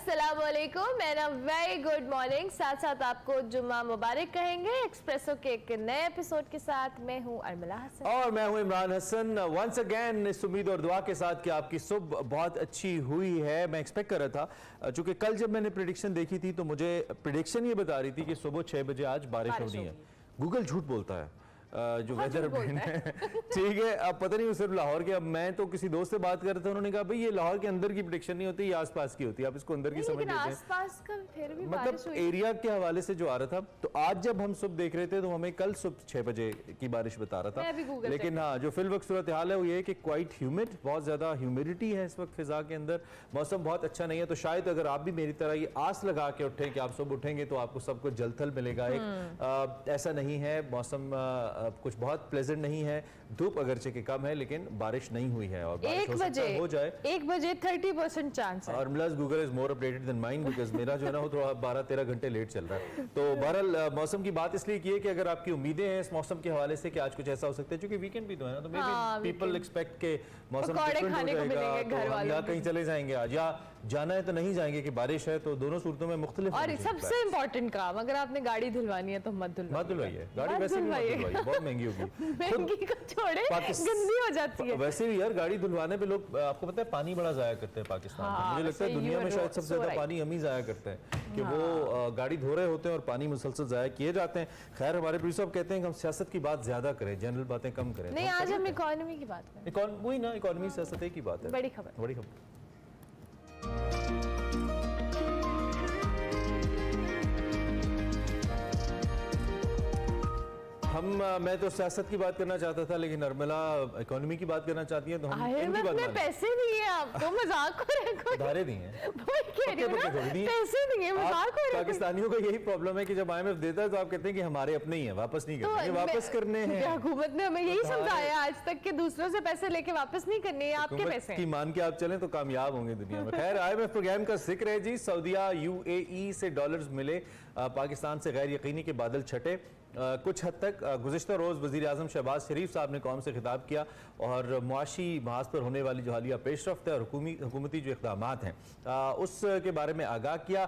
अस्सलाम वालेकुम and a very good morning. साथ साथ आपको जुम्मा मुबारक कहेंगे। एक्सप्रेसो के एक नए एपिसोड के साथ मैं हूं अर्मिला हसन और मैं हूं इमरान हसन। वंस अगेन इस उम्मीद और दुआ के साथ कि आपकी सुबह बहुत अच्छी हुई है। मैं एक्सपेक्ट कर रहा था, चूंकि कल जब मैंने प्रेडिक्शन देखी थी तो मुझे प्रेडिक्शन ये बता रही थी कि सुबह 6 बजे आज बारिश होनी है। गूगल झूठ बोलता है, जो वेदर मैन है। ठीक है, अब पता नहीं सिर्फ लाहौर के, अब मैं तो किसी दोस्त से बात कर रहा था, उन्होंने कहा भाई ये लाहौर के अंदर की प्रेडिक्शन नहीं होती, ये आसपास की होती है, आप इसको अंदर की समझ लेते हैं। आसपास का फिर भी मतलब एरिया के हवाले से जो आ रहा था। तो आज जब हम सुबह देख रहे थे तो हमें कल सुबह 6 बजे की बारिश बता रहा था, लेकिन हाँ जो फिल वक्त सूरत हाल है वो ये है कि क्वाइट ह्यूमिड, बहुत ज्यादा ह्यूमिडिटी है इस वक्त फिजा के अंदर, मौसम बहुत अच्छा नहीं है। तो शायद अगर आप भी मेरी तरह ये आस लगा के उठे कि आप सुबह उठेंगे तो आपको सब कुछ जलथल मिलेगा, एक ऐसा नहीं है। मौसम कुछ बहुत प्लेजेंट नहीं है, धूप अगरचे के कम है लेकिन बारिश नहीं हुई है और बारिश हो सकता है हो जाए। 1 बजे 30% चांस है। और plus Google is more updated then mine, because मेरा जो है ना वो थोड़ा 12-13 घंटे लेट चल रहा है। तो बहरहाल मौसम की बात इसलिए की है कि अगर आपकी उम्मीदें हैं इस मौसम के हवाले से कि आज कुछ ऐसा हो सकता है, क्योंकि वीकेंड भी तो है ना, तो मे बी पीपल एक्सपेक्ट के मौसम डिफरेंट हो जाएगा, तो हम या कहीं चले जाएंगे आज, या जाना है तो नहीं जाएंगे कि बारिश है। तो दोनों सूरतों में मुख्तलिफ। और सबसे इंपॉर्टेंट काम, अगर आपने गाड़ी धुलवानी है तो मत धुलवाइए, गाड़ी वैसे भी मत धुलवाइए, बहुत महंगी होगी। महंगी को छोड़े, गंदी हो जाती है। वैसे भी यार गाड़ी धुलवाने पे लोग, आपको पता है पानी बड़ा जाया करते हैं पाकिस्तान में। मुझे लगता है दुनिया में शायद सबसे ज्यादा पानी हम ही जाया करते हैं, कि वो गाड़ी धो रहे होते हैं और पानी मुसलसल जाया किए जाते हैं। खैर हमारे प्रोड्यूसर साहब कहते हैं कि हम सियासत की बात ज्यादा करें, जनरल बातें कम करें। नहीं, आज हम इकोनॉमी की बात करें। वही ना, इकोनॉमी सियासत की बात है। बड़ी खबर। मैं तो सियासत की बात करना चाहता था, लेकिन अर्मिला इकोनॉमी की बात करना चाहती है, तो हम इनकी बात में पैसे नहीं है आपको, मजाक हो रहा है कोई? उधारे नहीं है, पैसे नहीं है, मजाक हो रहा है। पाकिस्तानियों का यही प्रॉब्लम है कि जब IMF देता है तो आप कहते हैं कि हमारे अपने ही हैं, वापस नहीं करने, वापस करने हैं। हुकूमत ने हमें यही समझाया आज तक कि दूसरों से पैसे लेके वापस नहीं करने हैं, आपके पैसे की मान के आप चलें तो कामयाब होंगे दुनिया में। खैर IMF प्रोग्राम का जिक्र है जी। सऊदीया UAE से डॉलर्स मिले, पाकिस्तान से गैर यकीनी के बादल छटे कुछ हद तक। गुज़िश्ता रोज़ वज़ीर आज़म शहबाज शरीफ साहब ने कौम से खिताब किया और मुआशी महाज पर होने वाली जो हालिया पेशरफ्त है और हुकूमती जो इक़दामात हैं उसके बारे में आगाह किया।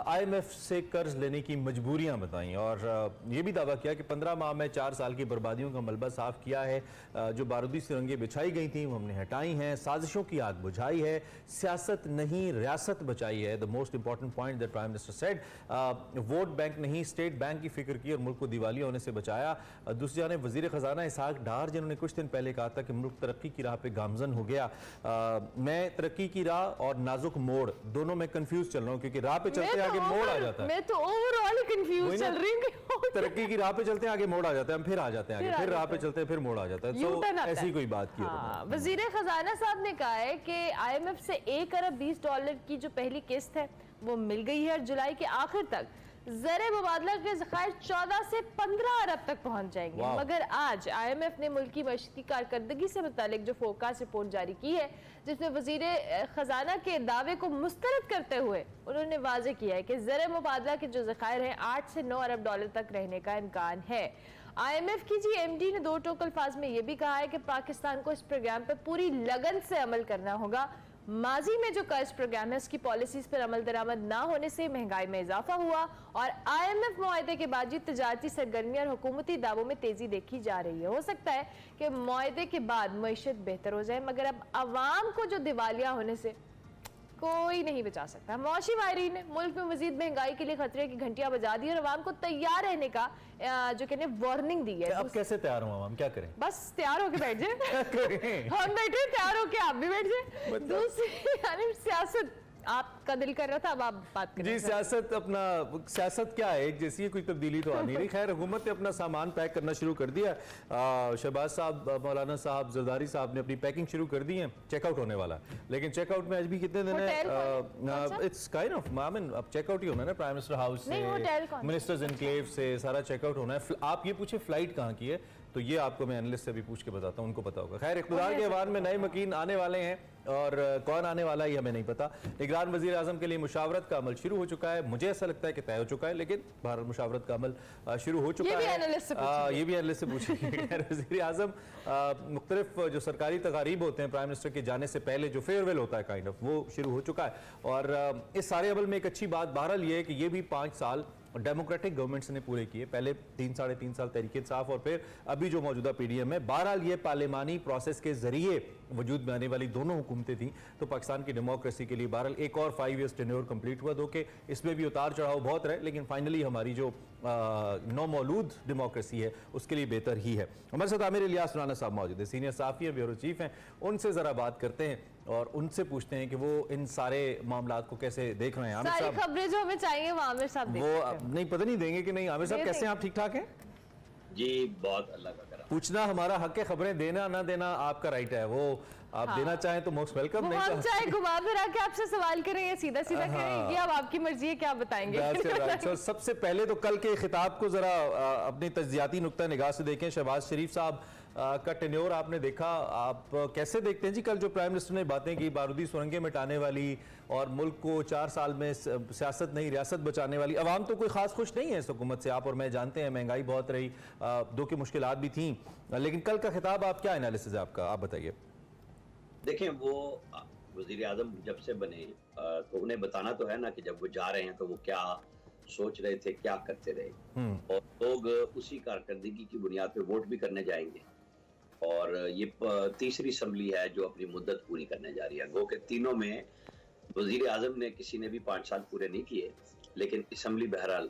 IMF से कर्ज लेने की मजबूरियाँ बताईं और ये भी दावा किया कि 15 माह में 4 साल की बर्बादियों का मलबा साफ किया है। जो बारूदी सुरंगें बिछाई गई थी वो हमने हटाई हैं, साजिशों की आग बुझाई है, सियासत नहीं रियासत बचाई है। The most important point that prime minister said, vote bank नहीं स्टेट बैंक की फिक्र की और मुल्क को दिवालिया होने से बचाया। दूसरी जानिब वजीर खजाना इसहाक डार, जिन्होंने कुछ दिन पहले कहा था कि मुल्क तरक्की की राह पे गामजन हो गया। मैं तरक्की की राह और नाजुक मोड़ दोनों में कंफ्यूज चल रहा हूँ, क्योंकि राह पे चलते आगे मोड़ आ जाता है। मैं तो ओवरऑल कंफ्यूज चल रही हूँ। तरक्की की राह पे चलते आगे मोड़ आ जाता है, हम फिर आ जाते हैं आगे, फिर राह पे चलते हैं फिर मोड़ आ जाता है। तो ऐसी कोई बात की वजीर खजाना साहब ने कहा है कि IMF से $1 अरब 20 डॉलर की जो पहली किस्त है वो मिल गई है और जुलाई के आखिर तक ज़र मुबादला के ज़खायर 14 से 15 अरब तक पहुंच जाएंगे। मगर आज IMF ने मुल्क की मईशती कारकर्दगी से मुतालिक जो फोकास रिपोर्ट जारी की है, जिसमें वजीर खजाना के दावे को मुस्तरद करते हुए उन्होंने वाज़ेह किया है कि ज़र मुबादला के जो ज़खायर हैं 8 से 9 अरब डॉलर तक रहने का इम्कान है। IMF की MD ने 2 टोक अल्फाज में यह भी कहा है कि पाकिस्तान को इस प्रोग्राम पर पूरी लगन से अमल करना होगा। माजी में जो कर्ज प्रोग्राम है उसकी पॉलिसीज पर अमल दरामद ना होने से महंगाई में इजाफा हुआ और IMF मुआहदे के बाद तजारती सरगर्मी और हुकूमती दावों में तेजी देखी जा रही है। हो सकता है कि मुआहदे के बाद मईशत बेहतर हो जाए, मगर अब अवाम को जो दिवालिया होने से कोई नहीं बचा सकता। मौशी माहिरीन ने मुल्क में मजीद महंगाई के लिए खतरे की घंटियां बजा दी और अवाम को तैयार रहने का जो कहने वार्निंग दी है। अब कैसे तैयार हो अवाम, क्या करें? बस तैयार होके बैठ जाए। हम बैठे तैयार होके आप भी बैठ जाए। दूसरी यानी सियासत आपका दिल कर रहा था, अब आप बात करें। जी सियासत क्या है, एक जैसी कोई तब्दीली तो आ नहीं रही। खैर हुकूमत ने अपना सामान पैक करना शुरू कर दिया। शहबाज साहब, मौलाना साहब, जरदारी साहब ने अपनी पैकिंग शुरू कर दी है। चेकआउट होने वाला, लेकिन चेकआउट में आज भी कितने दिन है? इट्स काइंड ऑफ मामिन, अब चेकआउट ही होना है ना, प्राइम मिनिस्टर हाउस से, मिनिस्टर्स एनक्लेव से सारा चेकआउट होना है। आप ये पूछे फ्लाइट कहाँ की है, तो ये आपको मैं एनालिस्ट से भी पूछ के बताता हूँ, उनको पता होगा। खैर, इक़्तिदार के ऐवान में नए मकीन आने वाले हैं और कौन आने वाला है ये हमें नहीं पता। निगरान वज़ीर आज़म के लिए मुशावरत का अमल शुरू हो चुका है, मुझे ऐसा लगता है कि तय हो चुका है, लेकिन भारत मुशावरत का अमल शुरू हो चुका है। ये भी एनालिस्ट से पूछेंगे। वज़ीर आज़म मुख्तलिफ जो सरकारी तकारीब होते हैं प्राइम मिनिस्टर के जाने से पहले, जो फेयरवेल होता है काइंड ऑफ, वो शुरू हो चुका है। और इस सारे अमल में एक अच्छी बात बहरहाल ये है कि ये भी 5 साल डेमोक्रेटिक गवर्नमेंट्स ने पूरे किए। पहले 3-3.5 साल तहरीक इंसाफ और फिर अभी जो मौजूदा पीडीएम है। बहरहाल ये पार्लिमानी प्रोसेस के जरिए वजूद में आने वाली दोनों हुकूमतें थी, तो पाकिस्तान की डेमोक्रेसी के लिए बहरहाल एक और 5 ईयर्स टेन्योर कंप्लीट हुआ। दो कि इसमें भी उतार चढ़ाव बहुत रहे, लेकिन फाइनली हमारी जो नौमौलूद डेमोक्रेसी है उसके लिए बेहतर ही है। हमारे साथ आमिर इलियास राना साहब मौजूद है, सीनियर साफ़ी हैं, ब्यूरो चीफ हैं। उनसे ज़रा बात करते हैं और उनसे पूछते हैं कि वो इन सारे मामलात को कैसे देख रहे हैं। आमिर साहब, खबरें जो हमें चाहिए वो आमिर साहब वो नहीं, पता नहीं देंगे कि नहीं। आमिर साहब कैसे हैं आप? ठीक ठाक हैं जी? बहुत अल्लाह का करम। पूछना हमारा हक है, खबरें देना ना देना आपका राइट है। वो आप देना चाहें तो मोस्ट वेलकम, नहीं हम चाहे घुमा फिरा के आपसे सवाल करें या सीधा सीधा करें, ये अब आपकी मर्जी है, क्या बताएंगे। सबसे पहले तो कल के खिताब को जरा अपनी तज्जियाती नुक्ता निगाह से देखें। शहबाज शरीफ साहब का टेन्योर आपने देखा, आप कैसे देखते हैं जी? कल जो प्राइम मिनिस्टर ने बातें की बारूदी सुरंगें मिटाने वाली और मुल्क को 4 साल में सियासत नहीं रियासत बचाने वाली, अवाम तो कोई खास खुश नहीं है इस हुकूमत से, आप और मैं जानते हैं। महंगाई बहुत रही, दो की मुश्किलात भी थी, लेकिन कल का खिताब आप क्या एनालिसिस है आपका, आप बताइए। देखें, वो वजीर आजम जब से बने तो उन्हें बताना तो है ना कि जब वो जा रहे हैं तो वो क्या सोच रहे थे, क्या करते रहे, और लोग उसी कारकर्दगी की बुनियाद पे वोट भी करने जाएंगे। और ये तीसरी असम्बली है जो अपनी मुद्दत पूरी करने जा रही है। गो के तीनों में वजीर आजम ने किसी ने भी 5 साल पूरे नहीं किए, लेकिन असम्बली बहरहाल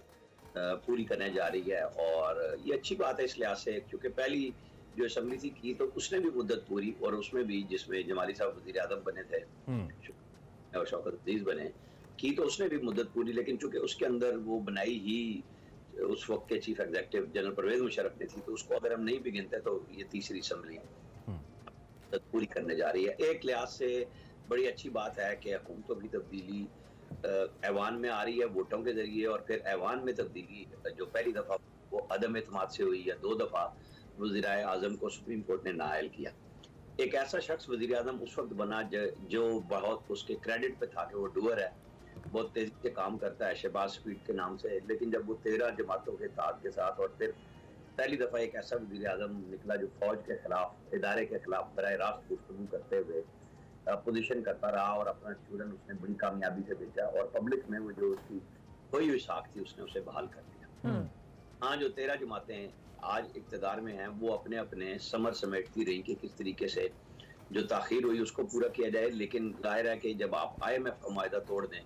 पूरी करने जा रही है। और ये अच्छी बात है इस लिहाज से, क्योंकि पहली जो असम्बली थी की तो उसने भी मुद्दत पूरी, और उसमें भी जिसमें जमाली साहब वजीर आजम बने थे और शौकत अजीज बने की, तो उसने भी मुद्दत पूरी, लेकिन चूंकि उसके अंदर वो बनाई ही उस वक्त के chief executive general Pervez Musharraf ने थी, तो उसको अगर हम नहीं भी गिनते तो ये तीसरी असम्बली पूरी करने जा रही है। एक लिहाज से बड़ी अच्छी बात है कि हुकूमतों की तब्दीली ऐवान में आ रही है वोटों के जरिए, और फिर ऐवान में तब्दीली जो पहली दफा वो अदम एतमाद से हुई है, 2 दफा वज़ीर आज़म को सुप्रीम कोर्ट ने नाअहल किया। एक ऐसा शख्स वज़ीर आज़म उस वक्त बना जो बहुत उसके क्रेडिट पे था कि वो डूअर है, बहुत तेजी से काम करता है, शहबाज स्पीड के नाम से। लेकिन जब वो 13 जमातों के ताज के साथ, और फिर पहली दफा एक ऐसा वज़ीर आज़म निकला जो फौज के खिलाफ, इदारे के खिलाफ बराह रास्त गुफ्तगू करते हुए अपोजिशन करता रहा, और अपना स्टूडेंट उसने बड़ी कामयाबी से बेचा, और पब्लिक में वो जो उसकी खोई हुई साख थी उसने उसे बहाल कर दिया। हाँ, जो 13 जमातें आज इक़्तिदार में हैं वो अपने अपने समर समेटती रही कि किस तरीके से जो ताखीर हुई उसको पूरा किया जाए। लेकिन जाहिर है कि जब आप IMF का मुआहदा तोड़ दें,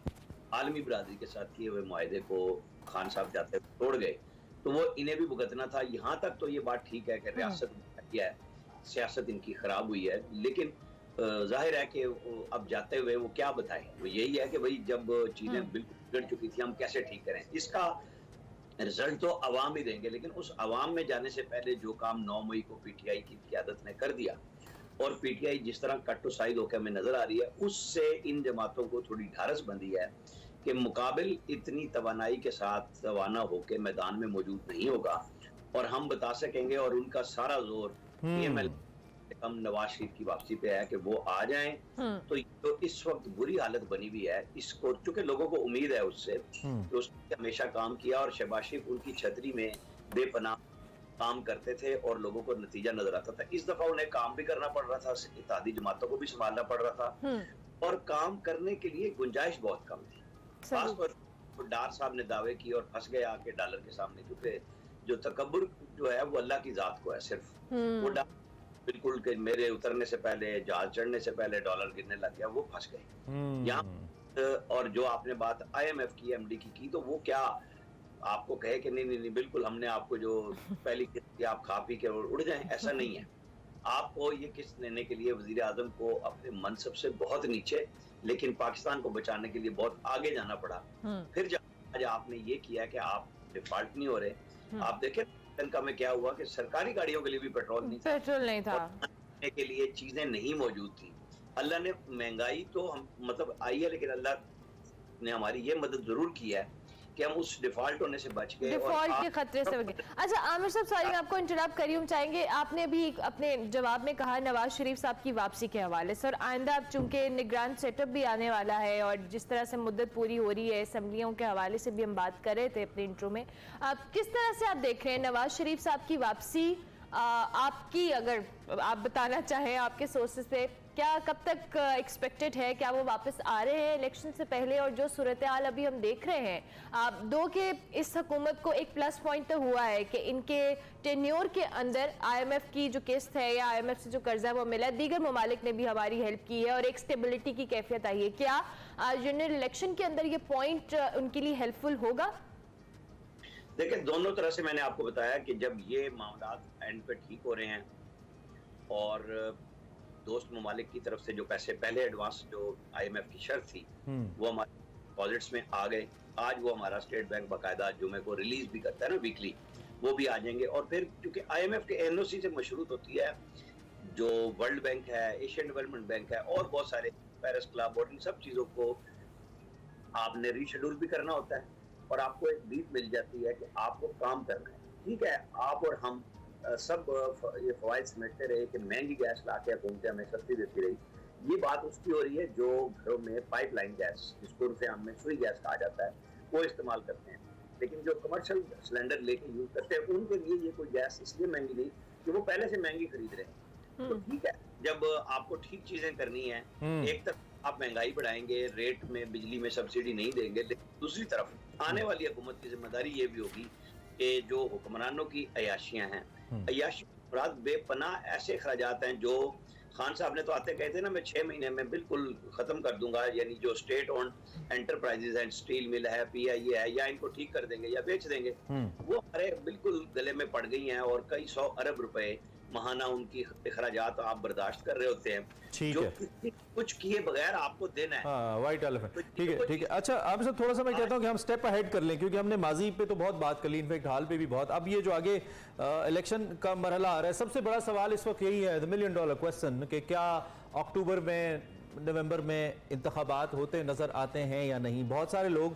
आलमी बरादरी के साथ किए हुए मुआहदे को खान साहब जाते तोड़ गए, तो वो इन्हें भी भुगतना था। यहाँ तक तो ये बात ठीक है कि रियासत किया है, सियासत इनकी खराब हुई है, लेकिन जाहिर है कि अब जाते हुए वो क्या बताएं, वो यही है कि भाई जब चीजें बिल्कुल बिगड़ चुकी थी हम कैसे ठीक करें। इसका रिजल्ट तो अवाम ही देंगे, लेकिन उस अवाम में जाने से पहले जो काम 9 मई को PTI की क़यादत ने कर दिया, और PTI जिस तरह कट टू साइज होकर हमें नजर आ रही है, उससे इन जमातों को थोड़ी ढारस बंदी है कि मुकाबिल इतनी तवानाई के साथ रवाना होकर मैदान में मौजूद नहीं होगा, और हम बता सकेंगे, और उनका सारा जोर PML कम नवाज शरीफ की वापसी पे है कि वो आ जाएं। तो इस वक्त बुरी हालत बनी हुई है इसको, चूंकि लोगों को उम्मीद है उससे, तो उसने हमेशा काम किया, और शहबाज शरीफ उनकी छतरी में बेपनाह काम करते थे और लोगों को नतीजा नजर आता था। इस दफा उन्हें काम भी करना पड़ रहा था, इत्तेहादी जमातों को भी संभालना पड़ रहा था, और काम करने के लिए गुंजाइश बहुत कम थी। खासतौर पर डार साहब ने दावे किए और फंस गया आके डॉलर के सामने, क्योंकि जो तकब्बुर जो है वो अल्लाह की जात को है सिर्फ। वो बिल्कुल कि मेरे उतरने से पहले, जहाज चढ़ने से पहले डॉलर गिरने लग गया, वो फंस गए यहाँ। और जो आपने बात IMF की, MD की, तो वो क्या आपको कहे कि नहीं बिल्कुल हमने आपको जो पहली किस्त आप खा पी के उड़ जाएं, ऐसा नहीं है। आपको ये किस्त लेने के लिए वजीर आजम को अपने मनसब से बहुत नीचे, लेकिन पाकिस्तान को बचाने के लिए बहुत आगे जाना पड़ा। फिर जब आज आपने ये किया कि आप डिफॉल्ट नहीं हो रहे, आप देखें श्रीलंका में क्या हुआ कि सरकारी गाड़ियों के लिए भी पेट्रोल नहीं था, के लिए चीजें नहीं मौजूद थी। अल्लाह ने महंगाई तो हम मतलब आई है, लेकिन अल्लाह ने हमारी ये मदद जरूर की है कि हम उस डिफॉल्ट होने से बच गए। डिफॉल्ट के खतरे से बचे। अच्छा आमिर साहब, सॉरी मैं आपको इंटरप्ट करी हूँ, चाहेंगे आपने भी अपने जवाब में कहा नवाज शरीफ साहब की वापसी के हवाले से, और आइंदा अब चूंकि निगरान सेटअप भी आने वाला है और जिस तरह से मुद्दत पूरी हो रही है, असेंबलियों के हवाले से भी हम बात कर रहे थे अपने इंट्रो में, आप किस तरह से आप देख रहे हैं नवाज शरीफ साहब की वापसी? आपकी अगर आप बताना चाहें आपके सोर्सेज से, क्या कब तक एक्सपेक्टेड है, क्या वो वापस आ रहे हैं इलेक्शन से पहले? और जो सूरत हाल अभी हम देख रहे हैं, आप दो के इस हुकूमत को एक प्लस पॉइंट तो हुआ है कि इनके टेन्योर के अंदर IMF की जो किस्त है या IMF से जो कर्जा वो मिला है, दीगर ममालिक ने भी हमारी हेल्प की है और एक स्टेबिलिटी की कैफियत आई है। क्या जनरल इलेक्शन के अंदर ये पॉइंट उनके लिए हेल्पफुल होगा? देखिए, दोनों तरह से मैंने आपको बताया कि जब ये मामला एंड पे ठीक हो रहे हैं और दोस्त ममालिक की तरफ से जो पैसे पहले एडवांस जो IMF की शर्त थी वो हमारे डिपॉजिट्स में आ गए, आज वो हमारा स्टेट बैंक बाकायदा जुमे को रिलीज भी करता है ना वीकली, वो भी आ जाएंगे। और फिर क्योंकि IMF के NOC से मशरूत होती है जो वर्ल्ड बैंक है, एशियन डेवलपमेंट बैंक है और बहुत सारे पेरिस क्लब और इन सब चीजों को आपने रीशेड्यूल भी करना होता है और आपको एक बीट मिल जाती है कि आपको काम करना है। ठीक है, आप और हम सब ये फवाइद समझते रहे कि महंगी गैस लाके हुकूमतें हमें सस्ती देती रही, ये बात उसकी हो रही है जो घरों में पाइपलाइन गैस, जिसको उर्फ आम में सुई गैस कहा जाता है, वो इस्तेमाल करते हैं। लेकिन जो कमर्शियल सिलेंडर लेके यूज करते हैं उनके लिए ये कोई गैस इसलिए महंगी नहीं कि वो पहले से महंगी खरीद रहे हैं। तो ठीक है, जब आपको ठीक चीजें करनी है, एक तरफ आप महंगाई बढ़ाएंगे, रेट में बिजली में सब्सिडी नहीं देंगे, लेकिन दूसरी तरफ आने वाली हुकूमत की जिम्मेदारी ये भी होगी कि जो हुक्मरानों की अयाशियां हैं, अयाशी बेपनाह ऐसे अखराजात हैं जो खान साहब ने तो आते कहते ना मैं 6 महीने में बिल्कुल खत्म कर दूंगा, यानी जो स्टेट ओन एंटरप्राइजेज हैं, स्टील मिल है, PIA है, या इनको ठीक कर देंगे या बेच देंगे, वो हमारे बिल्कुल गले में पड़ गई हैं और कई 100 अरब रुपए महाना उनकी अखराजात आप बर्दाश्त कर रहे होते हैं जो कुछ किए बगैर आपको देना है। हाँ, व्हाइट एलिफेंट। ठीक है, ठीक है। अच्छा आप सब थोड़ा सा मैं कहता हूँ कि हम स्टेप अहेड कर लें, क्योंकि हमने माजी पे तो बहुत बात कर ली, इनफैक्ट हाल पे भी बहुत। अब ये जो आगे इलेक्शन का मरहला आ रहा है, सबसे बड़ा सवाल इस वक्त यही है, $1 मिलियन क्वेश्चन, कि क्या अक्टूबर में नवंबर में इंतखाबात होते नज़र आते हैं या नहीं। बहुत सारे लोग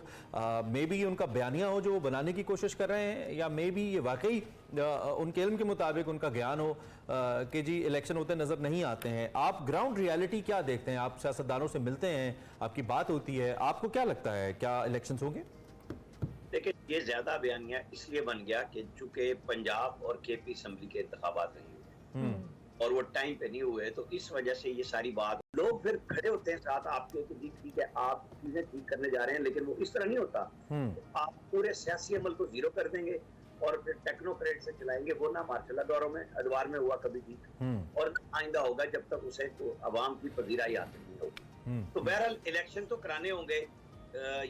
मे बी उनका बयानिया हो जो वो बनाने की कोशिश कर रहे हैं, या मे बी ये वाकई उनके इल्म के मुताबिक उनका ज्ञान हो कि जी इलेक्शन होते नज़र नहीं आते हैं। आप ग्राउंड रियलिटी क्या देखते हैं? आप सियासतदानों से मिलते हैं, आपकी बात होती है, आपको क्या लगता है क्या इलेक्शन होंगे? देखिए, ये ज्यादा बयानिया इसलिए बन गया कि चूंकि पंजाब और KP असेंबली के इंतखाबात नहीं हुए और वो टाइम पे नहीं हुए, तो इस वजह से ये सारी बात लोग फिर खड़े होते हैं साथ आपके कि जी ठीक है आप चीजें ठीक करने जा रहे हैं, लेकिन वो इस तरह नहीं होता। आप पूरे सियासी अमल को जीरो कर देंगे और फिर टेक्नोक्रेट से चलाएंगे, वो ना मार्शल दौरों में अदवार में हुआ कभी भी और आइंदा होगा जब तक उसे तो अवाम की पजीराई हासिल नहीं होगी। तो बहरहाल इलेक्शन तो कराने होंगे,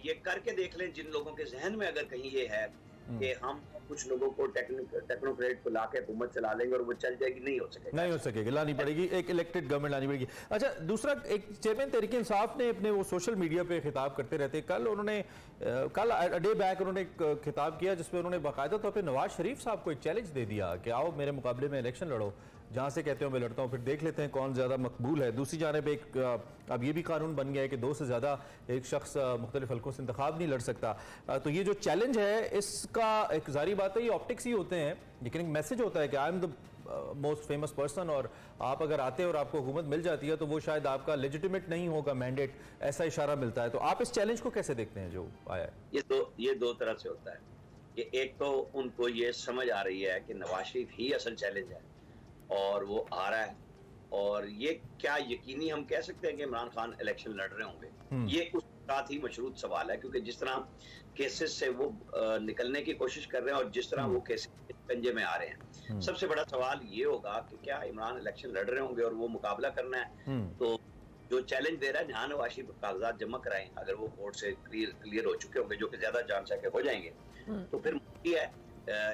ये करके देख लें जिन लोगों के जहन में अगर कहीं ये है कि हम कुछ लोगों को टेक्नोक्रेट को लाके हुकूमत चला लेंगे और वो चल जाएगी, नहीं हो सकेगी, लानी पड़ेगी, एक इलेक्टेड गवर्नमेंट लानी पड़ेगी। अच्छा, दूसरा, एक चेयरमैन तहरीक इंसाफ ने अपने वो सोशल मीडिया पे खिताब करते रहते, कल डे बैक उन्होंने एक खिताब किया जिसमें उन्होंने बाकायदा तौर पर नवाज शरीफ साहब को एक चैलेंज दे दिया कि आओ मेरे मुकाबले में इलेक्शन लड़ो, जहाँ से कहते हो मैं लड़ता हूँ, फिर देख लेते हैं कौन ज़्यादा मकबूल है। दूसरी जानिब एक अब ये भी कानून बन गया है कि 2 से ज़्यादा एक शख्स मुख्तलिफ हल्कों से इंतखाब नहीं लड़ सकता। तो ये जो चैलेंज है इसका एक जारी बात है, ये ऑप्टिक्स ही होते हैं, लेकिन एक मैसेज होता है कि I am the most famous person, और आप अगर आते हैं और आपको हुकूमत मिल जाती है तो वो शायद आपका लेजिटिमेट नहीं होगा मैंडेट, ऐसा इशारा मिलता है। तो आप इस चैलेंज को कैसे देखते हैं जो आया है? ये दो तरह से होता है कि एक तो उनको ये समझ आ रही है कि नवाज शरीफ ही असल चैलेंज है और वो आ रहा है, और ये क्या यकीनी हम कह सकते हैं कि इमरान खान इलेक्शन लड़ रहे होंगे? ये उस साथ ही मशरूत सवाल है, क्योंकि जिस तरह केसेस से वो निकलने की कोशिश कर रहे हैं और जिस तरह वो केसेस पंजे में आ रहे हैं, सबसे बड़ा सवाल ये होगा कि क्या इमरान इलेक्शन लड़ रहे होंगे और वो मुकाबला करना है। तो जो चैलेंज दे रहा है, जहां नवाज शरीफ कागजात जमा कराएं, अगर वो कोर्ट से क्लियर हो चुके होंगे, जो कि ज्यादा चांस है कि हो जाएंगे, तो फिर मुश्किल है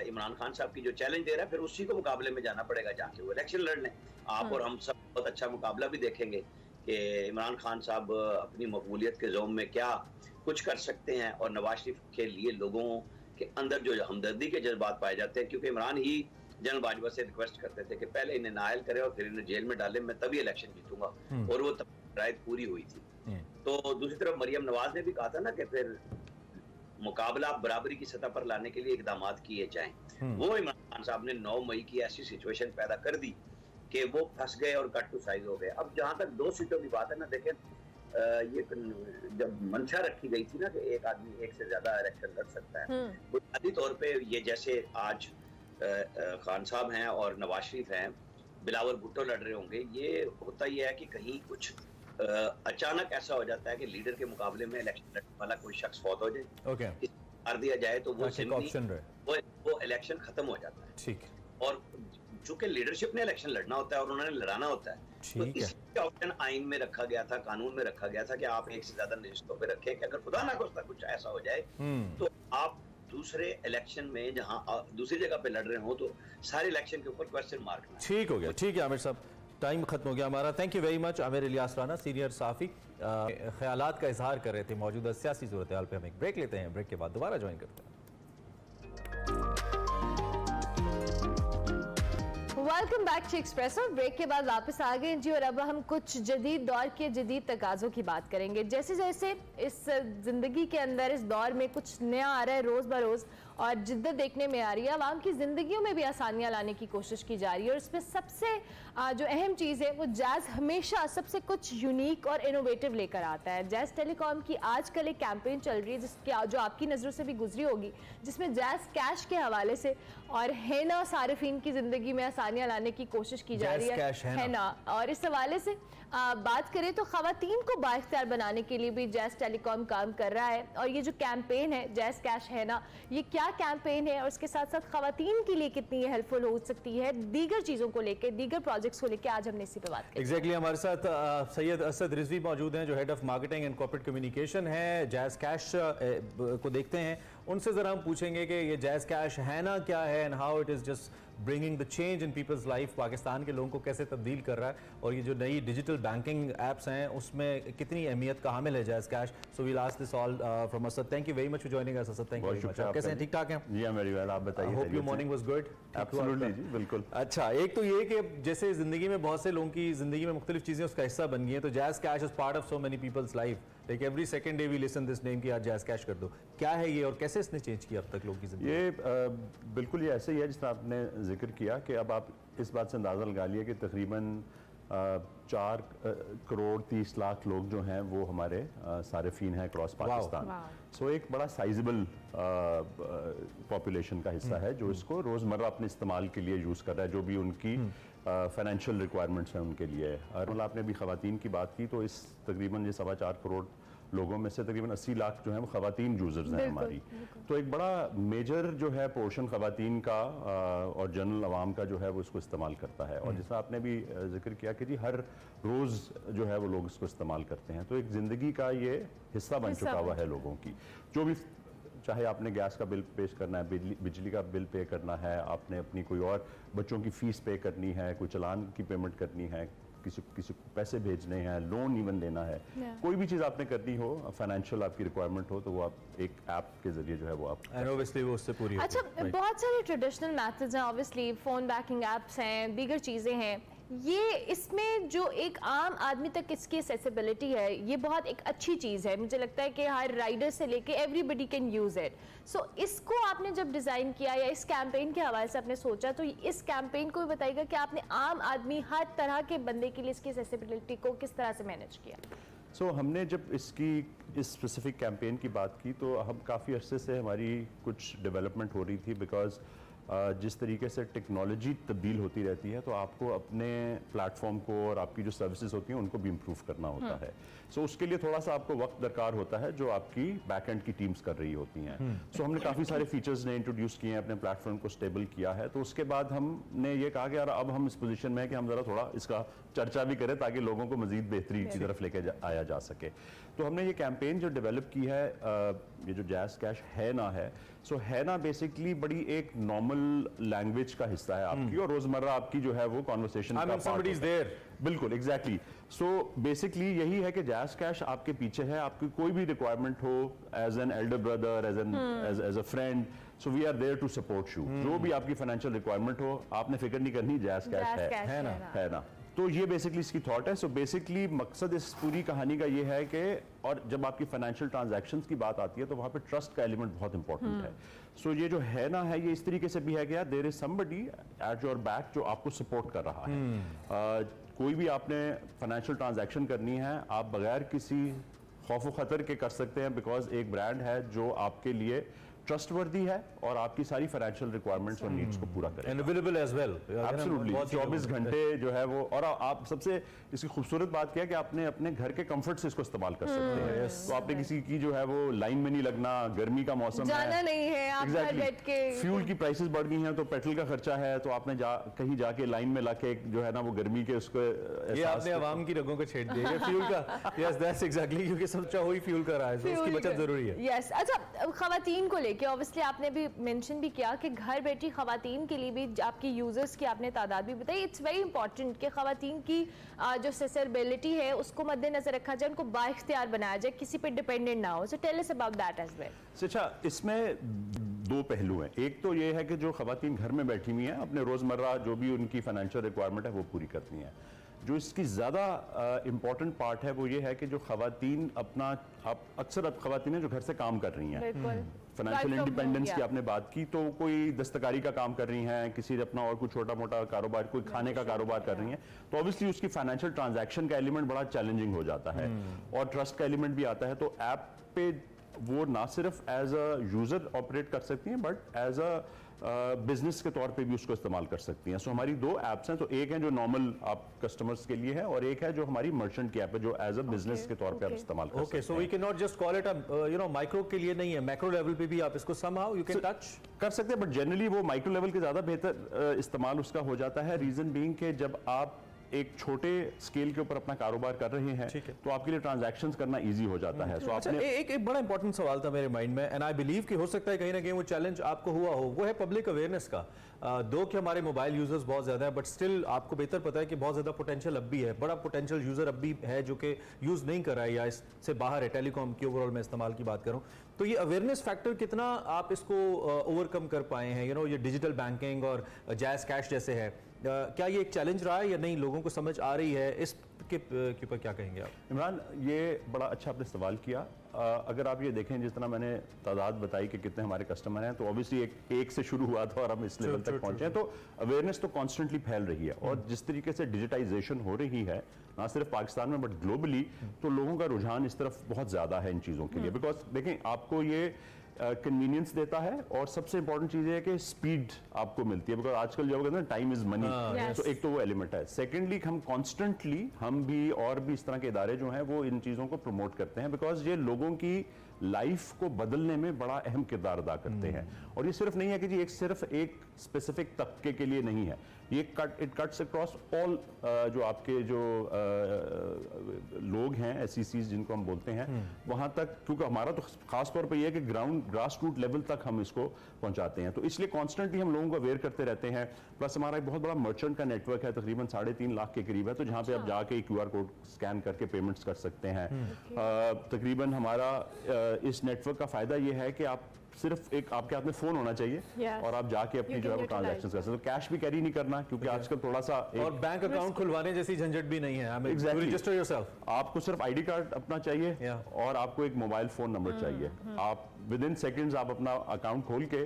इमरान खान साहब की जो चैलेंज दे रहा है, फिर उसी को मुकाबले में जाना पड़ेगा जाके वो इलेक्शन लड़ लें। आप और हम सब बहुत अच्छा मुकाबला भी देखेंगे कि इमरान खान साहब अपनी मकबूलियत के जोम में क्या कुछ कर सकते हैं, और नवाज शरीफ के लिए लोगों के अंदर जो हमदर्दी के जज्बात पाए जाते हैं, क्योंकि इमरान ही जनरल बाजवा से रिक्वेस्ट करते थे कि पहले इन्हें नायल करें और फिर इन्हें जेल में डालें, मैं तभी इलेक्शन जीतूंगा, और वो तब राय पूरी हुई थी। तो दूसरी तरफ मरियम नवाज ने भी कहा था ना कि फिर मुकाबला बराबरी की सतह पर लाने के लिए इकदाम किए जाएं। वो इमरान खान साहब ने 9 मई की ऐसी सिचुएशन पैदा कर दी कि वो फंस गए और कट टू साइज हो गए। अब जहां तक 2 सीटों की बात है ना, देखें ये जब मंशा रखी गई थी ना कि एक आदमी एक से ज्यादा इलेक्शन लड़ सकता है, बुनियादी तौर पे ये जैसे आज खान साहब हैं और नवाज शरीफ हैं, बिलावल भुट्टो लड़ रहे होंगे, ये होता ही है कि कहीं कुछ अचानक ऐसा हो जाता है कि लीडर के मुकाबले में इलेक्शन लड़ने वाला कोई शख्स फौत हो जाए, मार दिया जाए, तो वो इलेक्शन खत्म हो जाता है। ठीक। और चूंकि लीडरशिप ने इलेक्शन लड़ना होता है और उन्होंने लड़ाना होता है, तो इसलिए ऑप्शन आइन में रखा गया था, कानून में रखा गया था कि आप एक से ज्यादा नशिस्तों पे रखें कि अगर खुदा ना खास्ता कुछ ऐसा हो जाए तो आप दूसरे इलेक्शन में जहां दूसरी जगह पे लड़ रहे हो तो सारे इलेक्शन के ऊपर क्वेश्चन मार्क ना। ठीक हो गया। ठीक है आमिर साहब, टाइम खत्म हो गया हमारा। Thank you very much. Aamir Ilyas Rana, senior सहाफ़ी, ख्यालात का इजहार कर रहे थे मौजूदा सियासी सूरत हाल पे। हम एक ब्रेक लेते हैं, ब्रेक के बाद दोबारा ज्वाइन करते हैं। Welcome back to Expresso. Break के बाद वापस आ गए जी, और अब हम कुछ जदीद दौर के जदीद तकाज़ों की बात करेंगे। जैसे जैसे इस जिंदगी के अंदर, इस दौर में कुछ नया आ रहा है रोज़ बरोज़, और जिद्दत देखने में आ रही है, आवाम की ज़िंदगियों में भी आसानियाँ लाने की कोशिश की जा रही है। और इसमें सबसे जो अहम चीज़ है वो जैज़ हमेशा सबसे कुछ यूनिक और इनोवेटिव लेकर आता है। जैज़ टेलीकॉम की आजकल एक कैंपेन चल रही है जिसके जो आपकी नज़रों से भी गुजरी होगी, जिसमें जैज़ कैश के हवाले से और हैना सारिफीन की ज़िंदगी में आसानियाँ लाने की कोशिश की जा रही है। हैना, और इस हवाले से बात करें तो ख़वातीन को बाइख्तियार बनाने के लिए भी जैज़ टेलीकॉम काम कर रहा है। और ये जो कैंपेन है जैज़ कैश हैना, ये क्या कैंपेन है और उसके साथ साथ ख़वातीन के लिए कितनी हेल्पफुल हो सकती है, दीगर चीज़ों को लेकर, दीगर प्रोजेक्ट्स को लेकर आज हमने इसी पे बात की। एग्जैक्टली हमारे साथ सैयद असद रिजवी मौजूद हैं जो head of marketing and corporate communication है जैज़ कैश को देखते हैं। उनसे ज़रा हम पूछेंगे कि ये जैज़ कैश हैना क्या है and how it is just bringing the change in people's life, Pakistan के लोगों को कैसे तब्दील कर रहा है, और ये जो नई डिजिटल बैंकिंग एप्स हैं उसमें कितनी अहमियत का हामिल है Jazz Cash. So we last this all from Asad. Thank you very much for joining us Asad. Thank you very much. आप कैसे हैं? ठीक ठाक हैं? जी मेरी बात, आप बताइए। Hope your morning was good. Absolutely जी, बिल्कुल। अच्छा, एक तो ये कि जैसे जिंदगी में बहुत से लोगों की जिंदगी में मुख्तलिफ चीजें उसका हिस्सा बन गई हैं, तो Jazz Cash is part of so many peoples life. Like every second day we listen this name कि आज जैज़ कैश कर दो। क्या है ये और कैसे इसने चेंज किया अब तक लोगों की जिंदगी? ये बिल्कुल ये ऐसे ही है जिस तरह आपने जिक्र किया कि अब आप इस बात से अंदाज़ा लगा लिया कि तकरीबन 4 करोड़ 30 लाख लोग जो हैं वो हमारे सारिफीन हैं अक्रॉस पाकिस्तान। सो एक बड़ा साइजेबल पॉपुलेशन का हिस्सा है जो इसको रोज़मर्रा अपने इस्तेमाल के लिए यूज़ कर रहा है, जो भी उनकी फाइनेंशियल रिक्वायरमेंट्स हैं उनके लिए। और मतलब आपने भी ख़वातीन की बात की, तो इस तकरीबन ये 4.25 करोड़ लोगों में से तकरीबन 80 लाख जो हैं वो ख़वातीन यूज़र्स हैं हमारी। तो एक बड़ा मेजर जो है पोर्शन ख़वातीन का और जनरल आवाम का जो है वो इसको इस्तेमाल करता है। और जैसा आपने भी जिक्र किया कि जी हर रोज़ जो है वो लोग इसको इस्तेमाल करते हैं, तो एक ज़िंदगी का ये हिस्सा बन चुका हुआ है लोगों की। जो भी, चाहे आपने गैस का बिल पेश करना है, बिजली का बिल पे करना है, आपने अपनी कोई और बच्चों की फ़ीस पे करनी है, कोई चालान की पेमेंट करनी है, किसी को पैसे भेजने हैं, लोन इवन लेना है, कोई भी चीज़ आपने करनी हो, फाइनेंशियल आपकी रिक्वायरमेंट हो, तो वो आप एक ऐप के जरिए जो है वो आप ऑब्वियसली वो उससे पूरी। अच्छा, बहुत सारे ट्रेडिशनल मेथड्स हैं, ऑब्वियसली फ़ोन बैंकिंग एप्स हैं, दीगर चीज़ें हैं। ये इसमें जो एक आम आदमी तक इसकी एक्सेसिबिलिटी है, ये बहुत एक अच्छी चीज़ है। मुझे लगता है कि हर राइडर से लेके एवरीबडी कैन यूज़ इट। सो इसको आपने जब डिज़ाइन किया या इस कैंपेन के हवाले से आपने सोचा, तो इस कैंपेन को भी बताइएगा कि आपने आम आदमी, हर तरह के बंदे के लिए इसकी एक्सेसिबिलिटी को किस तरह से मैनेज किया। सो हमने जब इसकी इस स्पेसिफिक कैंपेन की बात की तो हम काफ़ी अरसे से हमारी कुछ डेवलपमेंट हो रही थी, बिकॉज जिस तरीके से टेक्नोलॉजी तब्दील होती रहती है तो आपको अपने प्लेटफॉर्म को और आपकी जो सर्विसेज होती हैं उनको भी इम्प्रूव करना होता है। सो उसके लिए थोड़ा सा आपको वक्त दरकार होता है जो आपकी बैक एंड की टीम्स कर रही होती हैं। सो हमने काफ़ी सारे फीचर्स ने इंट्रोड्यूस किए हैं, अपने प्लेटफॉर्म को स्टेबल किया है। तो उसके बाद हमने ये कहा कि यार अब हम इस पोजीशन में है कि हम ज़रा थोड़ा इसका चर्चा भी करें ताकि लोगों को मजीद बेहतरी की तरफ लेके आया जा सके। तो हमने ये कैंपेन जो डेवलप की है, ये जो जैज़ कैश है ना है, सो है ना बेसिकली बड़ी एक नॉर्मल लैंग्वेज का हिस्सा है आपकी और रोजमर्रा आपकी जो है वो कॉन्वर्सेशन का पार्ट है। बिल्कुल, एग्जैक्टली। सो बेसिकली यही है कि जैज़ कैश आपके पीछे है, आपकी कोई भी रिक्वायरमेंट हो, as an elder brother, as a friend, so we are there to support you. जो भी आपकी फाइनेंशियल रिक्वायरमेंट हो, आपने फिक्र नहीं करनी, जैज़ कैश है ना। तो ये बेसिकली इसकी थॉट है। सो बेसिकली मकसद इस पूरी कहानी का ये है कि, और जब आपकी फाइनेंशियल ट्रांजैक्शंस की बात आती है तो वहाँ पे ट्रस्ट का एलिमेंट बहुत इंपॉर्टेंट है। सो ये जो है ना है, ये इस तरीके से भी है कि यार there is somebody at your back जो आपको सपोर्ट कर रहा है। कोई भी आपने फाइनेंशियल ट्रांजैक्शन करनी है, आप बगैर किसी खौफ खतर के कर सकते हैं, बिकॉज एक ब्रांड है जो आपके लिए ट्रस्टवर्दी है और आपकी सारी फाइनेंशियल रिक्वायरमेंट्स और नीड्स को पूरा करेगा। And available as well, absolutely 24 घंटे जो है वो। और आप सबसे इसकी खूबसूरत बात क्या है कि आपने अपने घर के कंफर्ट से इसको इस्तेमाल कर सकते हैं। तो आपने किसी की जो है वो लाइन में नहीं लगना, गर्मी का मौसम जाना नहीं है, आप घर बैठ के फ्यूल की प्राइसेस बढ़ गई हैं तो पेट्रोल का खर्चा है, तो आपने कहीं जाके लाइन में लाके जो है ना वो गर्मी के उसको ये आपने आवाम की रगों को छेड़ दिया है फ्यूल का। यस दैट्स एग्जैक्टली, क्योंकि सबसे वही फ्यूल का रहा है, तो उसकी बचत जरूरी है। यस अच्छा, खवातीन को लेके ऑब्वियसली आपने भी मेंशन भी किया कि घर बैठी खवातीन के लिए भी आपकी यूजर्स की आपने तादाद भी बताई। इट्स वेरी इंपॉर्टेंट कि खवातीन की जो ससेरेबिलिटी है उसको मद्देनजर रखा जाए, उनको बाइख्तियार बनाया जाए, किसी पे डिपेंडेंट ना हो। So tell us about that as well. अच्छा, इसमें दो पहलू हैं। एक तो ये है कि जो खवातीन घर में बैठी हुई हैं, अपने रोजमर्रा जो भी उनकी फाइनेंशियल रिक्वायरमेंट है वो पूरी करती हैं। जो इसकी ज़्यादा इम्पॉर्टेंट पार्ट है वो ये है कि जो खवातीन अपना, आप अक्सर अब खवातीन जो घर से काम कर रही हैं, फाइनेंशियल इंडिपेंडेंस की आपने बात की, तो कोई दस्तकारी का काम कर रही हैं, किसी अपना और कोई छोटा मोटा कारोबार, कोई खाने का कारोबार कर रही हैं, तो ऑब्वियसली उसकी फाइनेंशियल ट्रांजैक्शन का एलिमेंट बड़ा चैलेंजिंग हो जाता है और ट्रस्ट का एलिमेंट भी आता है। तो ऐप पे वो ना सिर्फ एज अ यूजर ऑपरेट कर सकती हैं बट एज अ बिजनेस के तौर पे भी उसको इस्तेमाल कर सकती हैं। सो हमारी दो ऐप्स हैं, तो एक है जो नॉर्मल आप कस्टमर्स के लिए है और एक है जो हमारी मर्चेंट की ऐप है जो एज अ बिजनेस के तौर पे आप इस्तेमाल कर सकते हैं। So we can not just call it micro के लिए नहीं है, मैक्रो लेवल पे भी आप इसको समहाउ यू कैन टच कर सकते हैं, बट जनरली वो माइक्रो लेवल के ज्यादा बेहतर इस्तेमाल उसका हो जाता है। रीजन बीइंग के जब आप एक छोटे स्केल के ऊपर अपना कारोबार कर रहे हैं तो आपके लिए ट्रांजैक्शंस करना इजी हो जाता है। अच्छा, एक बड़ा इंपॉर्टेंट सवाल था मेरे माइंड में, एंड आई बिलीव कि हो सकता है कहीं ना कहीं वो चैलेंज आपको हुआ हो, वो है पब्लिक अवेयरनेस का। दो कि हमारे मोबाइल यूजर्स बहुत ज्यादा है, बट स्टिल आपको बेहतर पता है कि बहुत ज्यादा पोटेंशियल अब भी है, बड़ा पोटेंशियल यूजर अब भी है जो कि यूज नहीं कर रहा है या इससे बाहर है, टेलीकॉम की ओवरऑल में इस्तेमाल की बात करूं तो ये अवेयरनेस फैक्टर कितना आप इसको ओवरकम कर पाए हैं? ये डिजिटल बैंकिंग और जैज़ कैश जैसे है, क्या ये एक चैलेंज रहा है या नहीं, लोगों को समझ आ रही है? इस के ऊपर क्या कहेंगे आप? इमरान, ये बड़ा अच्छा आपने सवाल किया। अगर आप ये देखें जिस तरह मैंने तादाद बताई कि कितने हमारे कस्टमर हैं, तो ऑब्वियसली एक से शुरू हुआ था और हम इस लेवल तक पहुंचे हैं, तो अवेयरनेस तो कॉन्स्टेंटली फैल रही है। और जिस तरीके से डिजिटाइजेशन हो रही है ना सिर्फ पाकिस्तान में बट ग्लोबली, तो लोगों का रुझान इस तरफ बहुत ज़्यादा है इन चीज़ों के लिए। बिकॉज देखें, आपको ये कन्वीनियंस देता है और सबसे इंपॉर्टेंट चीज़ है कि स्पीड आपको मिलती है, बिकॉज आजकल जो कहते हैं टाइम इज मनी, तो एक तो वो एलिमेंट है। सेकेंडली, हम कॉन्स्टेंटली हम भी और भी इस तरह के इदारे जो हैं वो इन चीज़ों को प्रमोट करते हैं, बिकॉज ये लोगों की लाइफ को बदलने में बड़ा अहम किरदार अदा करते हैं। और ये सिर्फ नहीं है कि जी सिर्फ एक स्पेसिफिक तबके के लिए नहीं है, ये इट कट्स अक्रॉस ऑल जो आपके जो लोग हैं, एसईसीज जिनको हम बोलते हैं, वहां तक, क्योंकि हमारा तो खास तौर पे ये है कि ग्रास रूट लेवल तक हम इसको पहुंचाते हैं, तो इसलिए कॉन्स्टेंटली हम लोगों को अवेयर करते रहते हैं। प्लस हमारा एक बहुत बड़ा मर्चेंट का नेटवर्क है, तकरीबन 3.5 लाख के करीब है, तो जहां पे आप जाके QR कोड स्कैन करके पेमेंट्स कर सकते हैं। तकरीबन हमारा इस नेटवर्क का फायदा ये है कि आप सिर्फ एक आपके हाथ में फोन होना चाहिए और आप जाके अपनी जो है वो ट्रांजैक्शन कर सकते हो। कैश भी कैरी नहीं करना, क्योंकि आजकल थोड़ा सा और बैंक अकाउंट खुलवाने जैसी झंझट भी नहीं है। रजिस्टर योरसेल्फ, आपको सिर्फ ID कार्ड अपना चाहिए और आपको एक मोबाइल फोन नंबर चाहिए। आप विद इन सेकंड्स आप अपना अकाउंट खोल के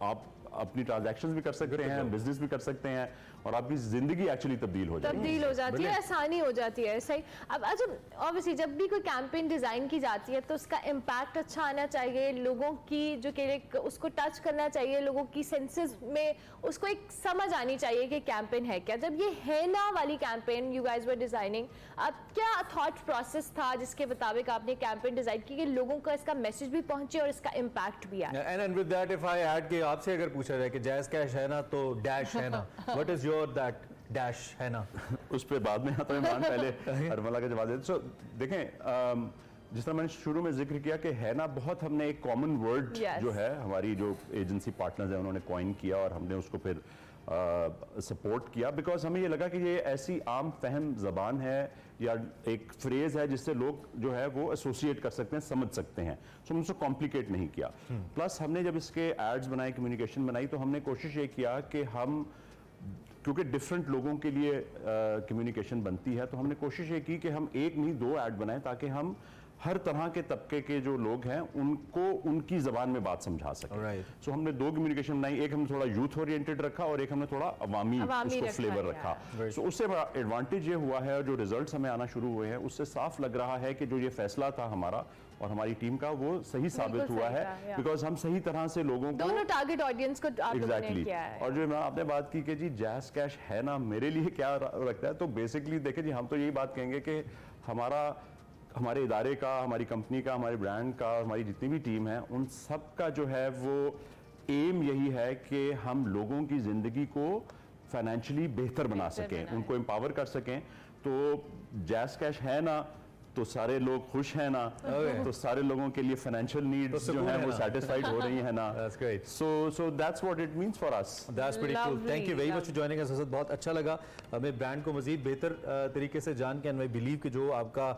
आप अपनी ट्रांजैक्शंस भी कर सकते हैं, बिजनेस भी कर सकते हैं और आपकी जिंदगी एक्चुअली तब्दील हो जाती है, आसानी हो जाती है। सही। अब अच्छा, ऑब्वियसली जब भी कोई कैंपेन डिजाइन की जाती है तो उसका इम्पैक्ट अच्छा आना चाहिए, लोगों की जो कि उसको टच करना चाहिए, लोगों की सेंसेस में उसको एक समझ आनी चाहिए कि कैंपेन है क्या। जब ये है ना वाली campaign you guys were designing, अब क्या थॉट प्रोसेस था जिसके मुताबिक आपने कैंपेन डिजाइन की कि लोगों का इसका मैसेज भी पहुंचे और इसका इम्पैक्ट भी आए? And with that if I add कि आपसे अगर पूछा जाए कि जैज़ कैश है ना तो डैश है ना, what is your that dash है ना? उस पे बाद में आता है इमरान, पहले हरमला का जवाब देते। सो देखें, जिस तरह मैंने शुरू में जिक्र किया कि है ना, बहुत हमने एक कॉमन वर्ड जो है हमारी जो एजेंसी पार्टनर्स हैं उन्होंने कॉइन किया और हमने उसको फिर सपोर्ट किया, बिकॉज हमें ये लगा कि ये ऐसी आम फहम ज़बान है या एक फ्रेज है जिससे लोग जो है वो एसोसिएट कर सकते हैं, समझ सकते हैं। सो हमने उसको कॉम्प्लिकेट नहीं किया। प्लस हमने जब इसके एड्स बनाए, कम्युनिकेशन बनाई, तो हमने कोशिश ये किया कि हम क्योंकि डिफरेंट लोगों के लिए कम्युनिकेशन बनती है, तो हमने कोशिश ये की कि हम एक नहीं 2 ऐड बनाएं ताकि हम हर तरह के तबके के जो लोग हैं उनको उनकी ज़बान में बात समझा सकें। Right. सो हमने 2 कम्युनिकेशन बनाई, एक हमने थोड़ा यूथ ओरिएंटेड रखा और एक हमने थोड़ा अवामी उसको फ्लेवर रखा। सो उससे बड़ा एडवांटेज ये हुआ है, जो रिजल्ट्स हमें आना शुरू हुए हैं उससे साफ लग रहा है कि जो ये फैसला था हमारा और हमारी टीम का, वो सही साबित हुआ है, बिकॉज हम सही तरह से लोगों को दोनों टारगेट ऑडियंस को आप लोगों ने किया है। और जो आपने बात की कि जी जैज़ कैश है ना मेरे लिए क्या रखता है, तो बेसिकली देखिए जी हम तो यही बात कहेंगे कि हमारे इदारे का, हमारी कंपनी का, हमारे ब्रांड का, हमारी जितनी भी टीम है उन सब का जो है वो एम यही है कि हम लोगों की ज़िंदगी को फाइनेंशियली बेहतर बना सकें, उनको एम्पावर कर सकें। तो जैज़ कैश है ना तो सारे लोग खुश हैं ना, तो सारे लोगों के लिए फाइनेंशियल नीड्स जो है वो सेटिस्फाइड हो रही है ना। That's great. So that's what it means for us. That's pretty cool. Thank you very much for joining us. Asad, बहुत अच्छा लगा हमें ब्रांड को मजीद बेहतर तरीके से जान के, एंड आई बिलीव कि जो आपका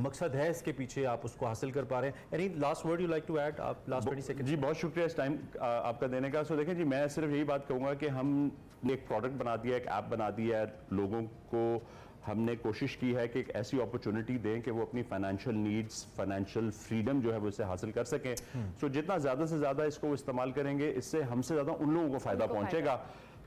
मकसद है इसके पीछे आप उसको हासिल कर पा रहे हैं। Any last word you like to add? आप लास्ट 20 सेकंड। जी बहुत शुक्रिया इस टाइम आपका देने का। सो देखें जी, मैं सिर्फ यही बात कहूँगा कि हमने एक प्रोडक्ट बना दिया, एक ऐप बना दिया है, लोगों को हमने कोशिश की है कि एक ऐसी अपॉर्चुनिटी दें कि वो अपनी फाइनेंशियल नीड्स, फाइनेंशियल फ्रीडम जो है वो इससे हासिल कर सकें। सो जितना ज़्यादा से ज़्यादा इसको इस्तेमाल करेंगे, इससे हमसे ज़्यादा उन लोगों को फ़ायदा पहुंचेगा।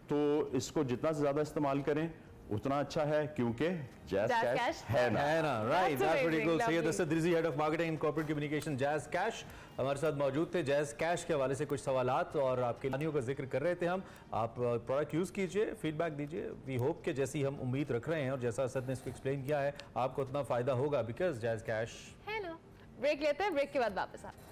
तो इसको जितना से ज़्यादा इस्तेमाल करें उतना अच्छा है, क्योंकि जैज़ कैश है ना। Right, that's pretty cool. Syed Asad Rizvi, head of marketing and corporate communication jazz cash, हमारे साथ मौजूद थे। जैज़ कैश के हवाले से कुछ सवालात और आपके लानियों का जिक्र कर रहे थे हम। आप प्रोडक्ट यूज़ कीजिए, फीडबैक दीजिए। वी होप कि जैसी हम उम्मीद रख रहे हैं और जैसा असद ने इसको एक्सप्लेन किया है, आपको उतना फ़ायदा होगा, बिकॉज जैज़ कैश है ना। ब्रेक लेते हैं, ब्रेक के बाद वापस आते हैं।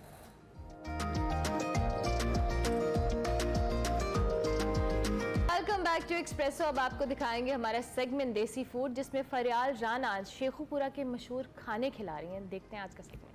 Welcome back to Expresso. अब आपको दिखाएंगे हमारा सेगमेंट देसी फूड, जिसमें फरियाल राना आज शेखुपुरा के मशहूर खाने खिला रही हैं। देखते हैं आज का सेगमेंट।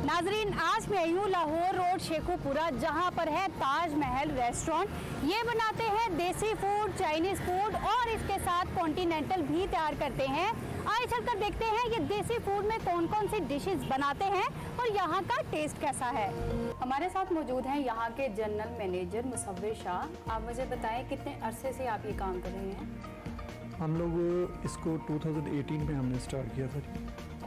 नाजरीन, आज मैं हूँ लाहौर रोड शेखुपुरा, जहाँ पर है ताज महल रेस्टोरेंट। ये बनाते हैं देसी फूड, चाइनीज फूड और इसके साथ कॉन्टिनेंटल भी तैयार करते हैं। आइए चलकर देखते हैं ये देसी फूड में कौन कौन सी डिशेस बनाते हैं और यहाँ का टेस्ट कैसा है। हमारे साथ मौजूद हैं यहाँ के जनरल मैनेजर मुसव्विर शाह। आप मुझे बताएं कितने अरसे से आप ये काम कर रहे हैं? हम लोग इसको 2018 में हमने स्टार्ट किया था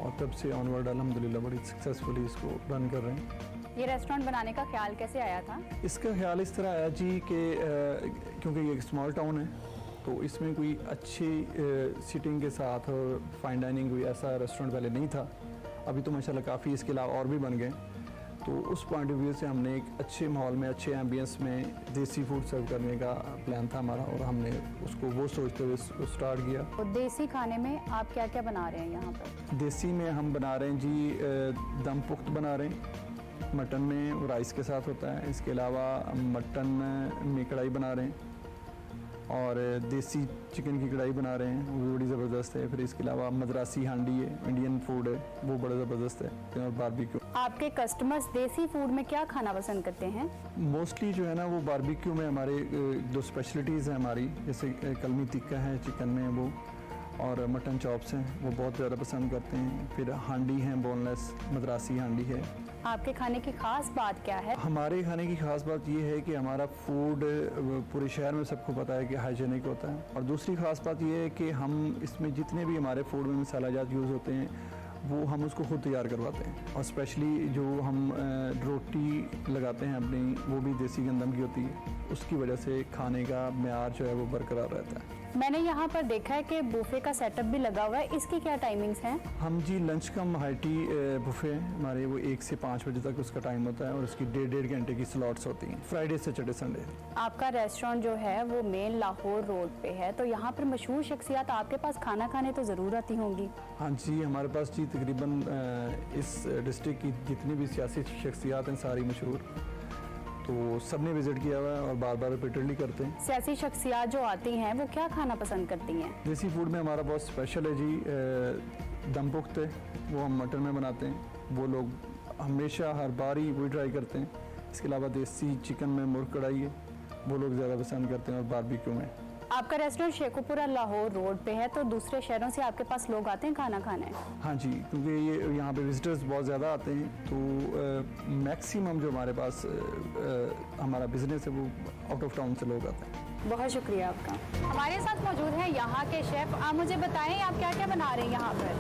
और तब से ऑनवर्ड अल्हम्दुलिल्लाह बड़ी सक्सेसफुली इसको रन कर रहे हैं। ये रेस्टोरेंट बनाने का ख्याल कैसे आया था? इसका ख्याल इस तरह आया जी कि क्योंकि ये एक स्मॉल टाउन है, तो इसमें कोई अच्छी सीटिंग के साथ और फाइन डाइनिंग कोई ऐसा रेस्टोरेंट पहले नहीं था। अभी तो माशाल्लाह काफ़ी इसके अलावा और भी बन गए। तो उस पॉइंट ऑफ व्यू से हमने एक अच्छे माहौल में, अच्छे एम्बियंस में देसी फूड सर्व करने का प्लान था हमारा, और हमने उसको वो सोचते हुए स्टार्ट किया। और देसी खाने में आप क्या क्या बना रहे हैं यहाँ पर? देसी में हम बना रहे हैं जी दम पुख्त बना रहे हैं, मटन में राइस के साथ होता है। इसके अलावा मटन में कढ़ाई बना रहे हैं और देसी चिकन की कढ़ाई बना रहे हैं, वो भी बड़ी ज़बरदस्त है। फिर इसके अलावा मद्रासी हांडी है, इंडियन फूड है, वो बड़ा ज़बरदस्त है। और बारबेक्यू। आपके कस्टमर्स देसी फूड में क्या खाना पसंद करते हैं? मोस्टली जो है ना वो बारबेक्यू में हमारे दो स्पेशलिटीज़ हैं हमारी, जैसे कलमी टिक्का है चिकन में वो, और मटन चॉप्स हैं, वो बहुत ज़्यादा पसंद करते हैं। फिर हांडी हैं, बोनलेस मद्रासी हांडी है। आपके खाने की खास बात क्या है? हमारे खाने की खास बात ये है कि हमारा फूड पूरे शहर में सबको पता है कि हाइजीनिक होता है। और दूसरी खास बात ये है कि हम इसमें जितने भी हमारे फूड में मसाला जात यूज़ होते हैं वो हम उसको खुद तैयार करवाते हैं। और स्पेशली जो हम रोटी लगाते हैं अपनी, वो भी देसी गंदम की होती है। उसकी वजह से खाने का मेयार जो है वो बरकरार रहता है। मैंने यहाँ पर देखा है कि बुफे का सेटअप भी लगा हुआ है, इसकी क्या टाइमिंग्स हैं? हम जी लंच का हाइटी बुफे हमारे वो 1 से 5 बजे तक उसका टाइम होता है और उसकी 1.5 घंटे की स्लॉट्स होती हैं, फ्राइडे सैटरडे संडे। आपका रेस्टोरेंट जो है वो मेन लाहौर रोड पे है, तो यहाँ पर मशहूर शख्सियात आपके पास खाना खाने तो ज़रूर आती होंगी। हाँ जी, हमारे पास जी तकरीबन इस डिस्ट्रिक्ट की जितनी भी सियासी शख्सियात हैं सारी मशहूर, तो सब ने विजिट किया हुआ है और बार बार रिपीटेडली करते हैं। सियासी शख्सियात जो आती हैं वो क्या खाना पसंद करती हैं? देसी फूड में हमारा बहुत स्पेशल है जी दम पुख्त है, वो हम मटन में बनाते हैं, वो लोग हमेशा हर बार ही वही ट्राई करते हैं। इसके अलावा देसी चिकन में मुर्ग कढ़ाई है, वो लोग ज़्यादा पसंद करते हैं, और बारबेक्यू में आपका रेस्टोरेंट शेखुपुरा लाहौर रोड पे है, तो दूसरे शहरों से आपके पास लोग आते हैं खाना खाने? हाँ जी, क्योंकि ये यहाँ पे विजिटर्स बहुत ज़्यादा आते हैं, तो मैक्सिमम जो हमारे पास हमारा बिजनेस है वो आउट ऑफ टाउन से लोग आते हैं। बहुत शुक्रिया आपका। हमारे साथ मौजूद हैं यहाँ के शेफ। आप मुझे बताएं आप क्या क्या बना रहे हैं यहाँ पर?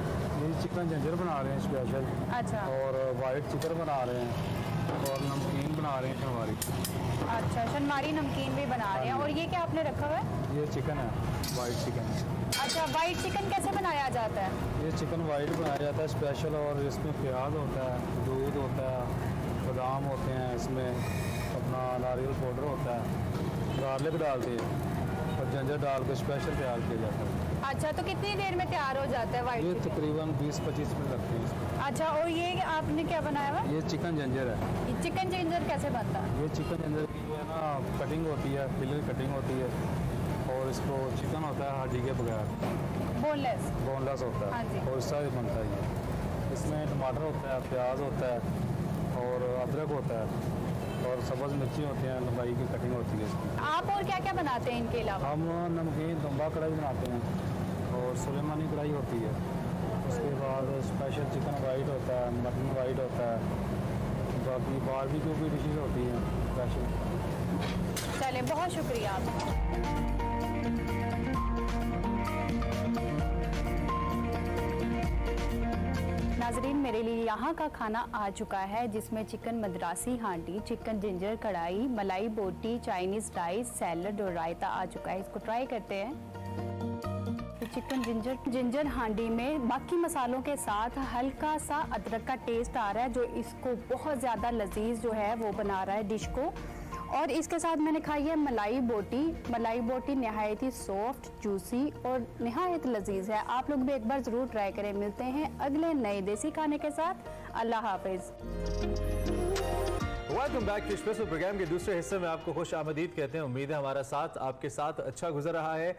ये चिकन जिंजर बना रहे हैं स्पेशल, अच्छा, और वाइट चिकन बना रहे हैं, और नमकीन बना रहे हैं शनवारी। अच्छा, शनवारी नमकीन भी बना रहे हैं। और ये क्या आपने रखा हुआ है? ये चिकन है, वाइट चिकन। अच्छा, वाइट चिकन कैसे बनाया जाता है? ये चिकन वाइट बनाया जाता है स्पेशल, और इसमें प्याज होता है, दूध होता है, बादाम होते हैं, इसमें अपना नारियल पाउडर होता है, गार्लिक डालते हैं और जिंजर डाल के स्पेशल तैयार किया जाता है। अच्छा, तो कितनी देर में तैयार हो जाता है वाइट ये चिकन? तकरीबन 20-25 मिनट लगते हैं। अच्छा, और ये आपने क्या बनाया हुआ? ये चिकन जिंजर है। ये चिकन जिंजर कैसे बनता है? ये चिकन जिंजर की जो है ना कटिंग होती है, फिलर कटिंग होती है, और इसको चिकन होता है हड्डी के बगैर, बोनलेस होता हाँ जी। है, और इस तरह बनता है ये। इसमें टमाटर होता है, प्याज होता है, और अदरक होता है, और सब्ज़ मिर्ची होती हैं, लंबाई की कटिंग होती है इसकी। आप और क्या क्या बनाते हैं इनके अलावा? हम नमकीन दुम्बा कढ़ाई बनाते हैं, और सुलेमानी कढ़ाई होती है। उसके बाद स्पेशल चिकन वाइट होता है, मटन वाइट होता है, बाकी बारबेक्यू की डिशेज होती हैं स्पेशल। चले, बहुत शुक्रिया आपका। नाजरीन, मेरे लिए यहाँ का खाना आ चुका है, जिसमें चिकन मद्रासी हांडी, चिकन जिंजर कढ़ाई, मलाई बोटी, चाइनीज राइस, सैलड और रायता आ चुका है। इसको ट्राई करते हैं। तो चिकन जिंजर हांडी में बाकी मसालों के साथ हल्का सा अदरक का टेस्ट आ रहा है, जो इसको बहुत ज़्यादा लजीज जो है वो बना रहा है डिश को। और इसके साथ मैंने खाई है मलाई बोटी नहायत ही सॉफ्ट, जूसी और नहायत लजीज है। आप लोग भी एक बार ज़रूर ट्राई करें। मिलते हैं अगले नए देसी खाने के साथ। अल्लाह हाफिज़। Welcome back to special program के दूसरे हिस्से में आपको खुश आमदीद कहते हैं। उम्मीद है हमारा साथ आपके साथ अच्छा गुजर रहा है।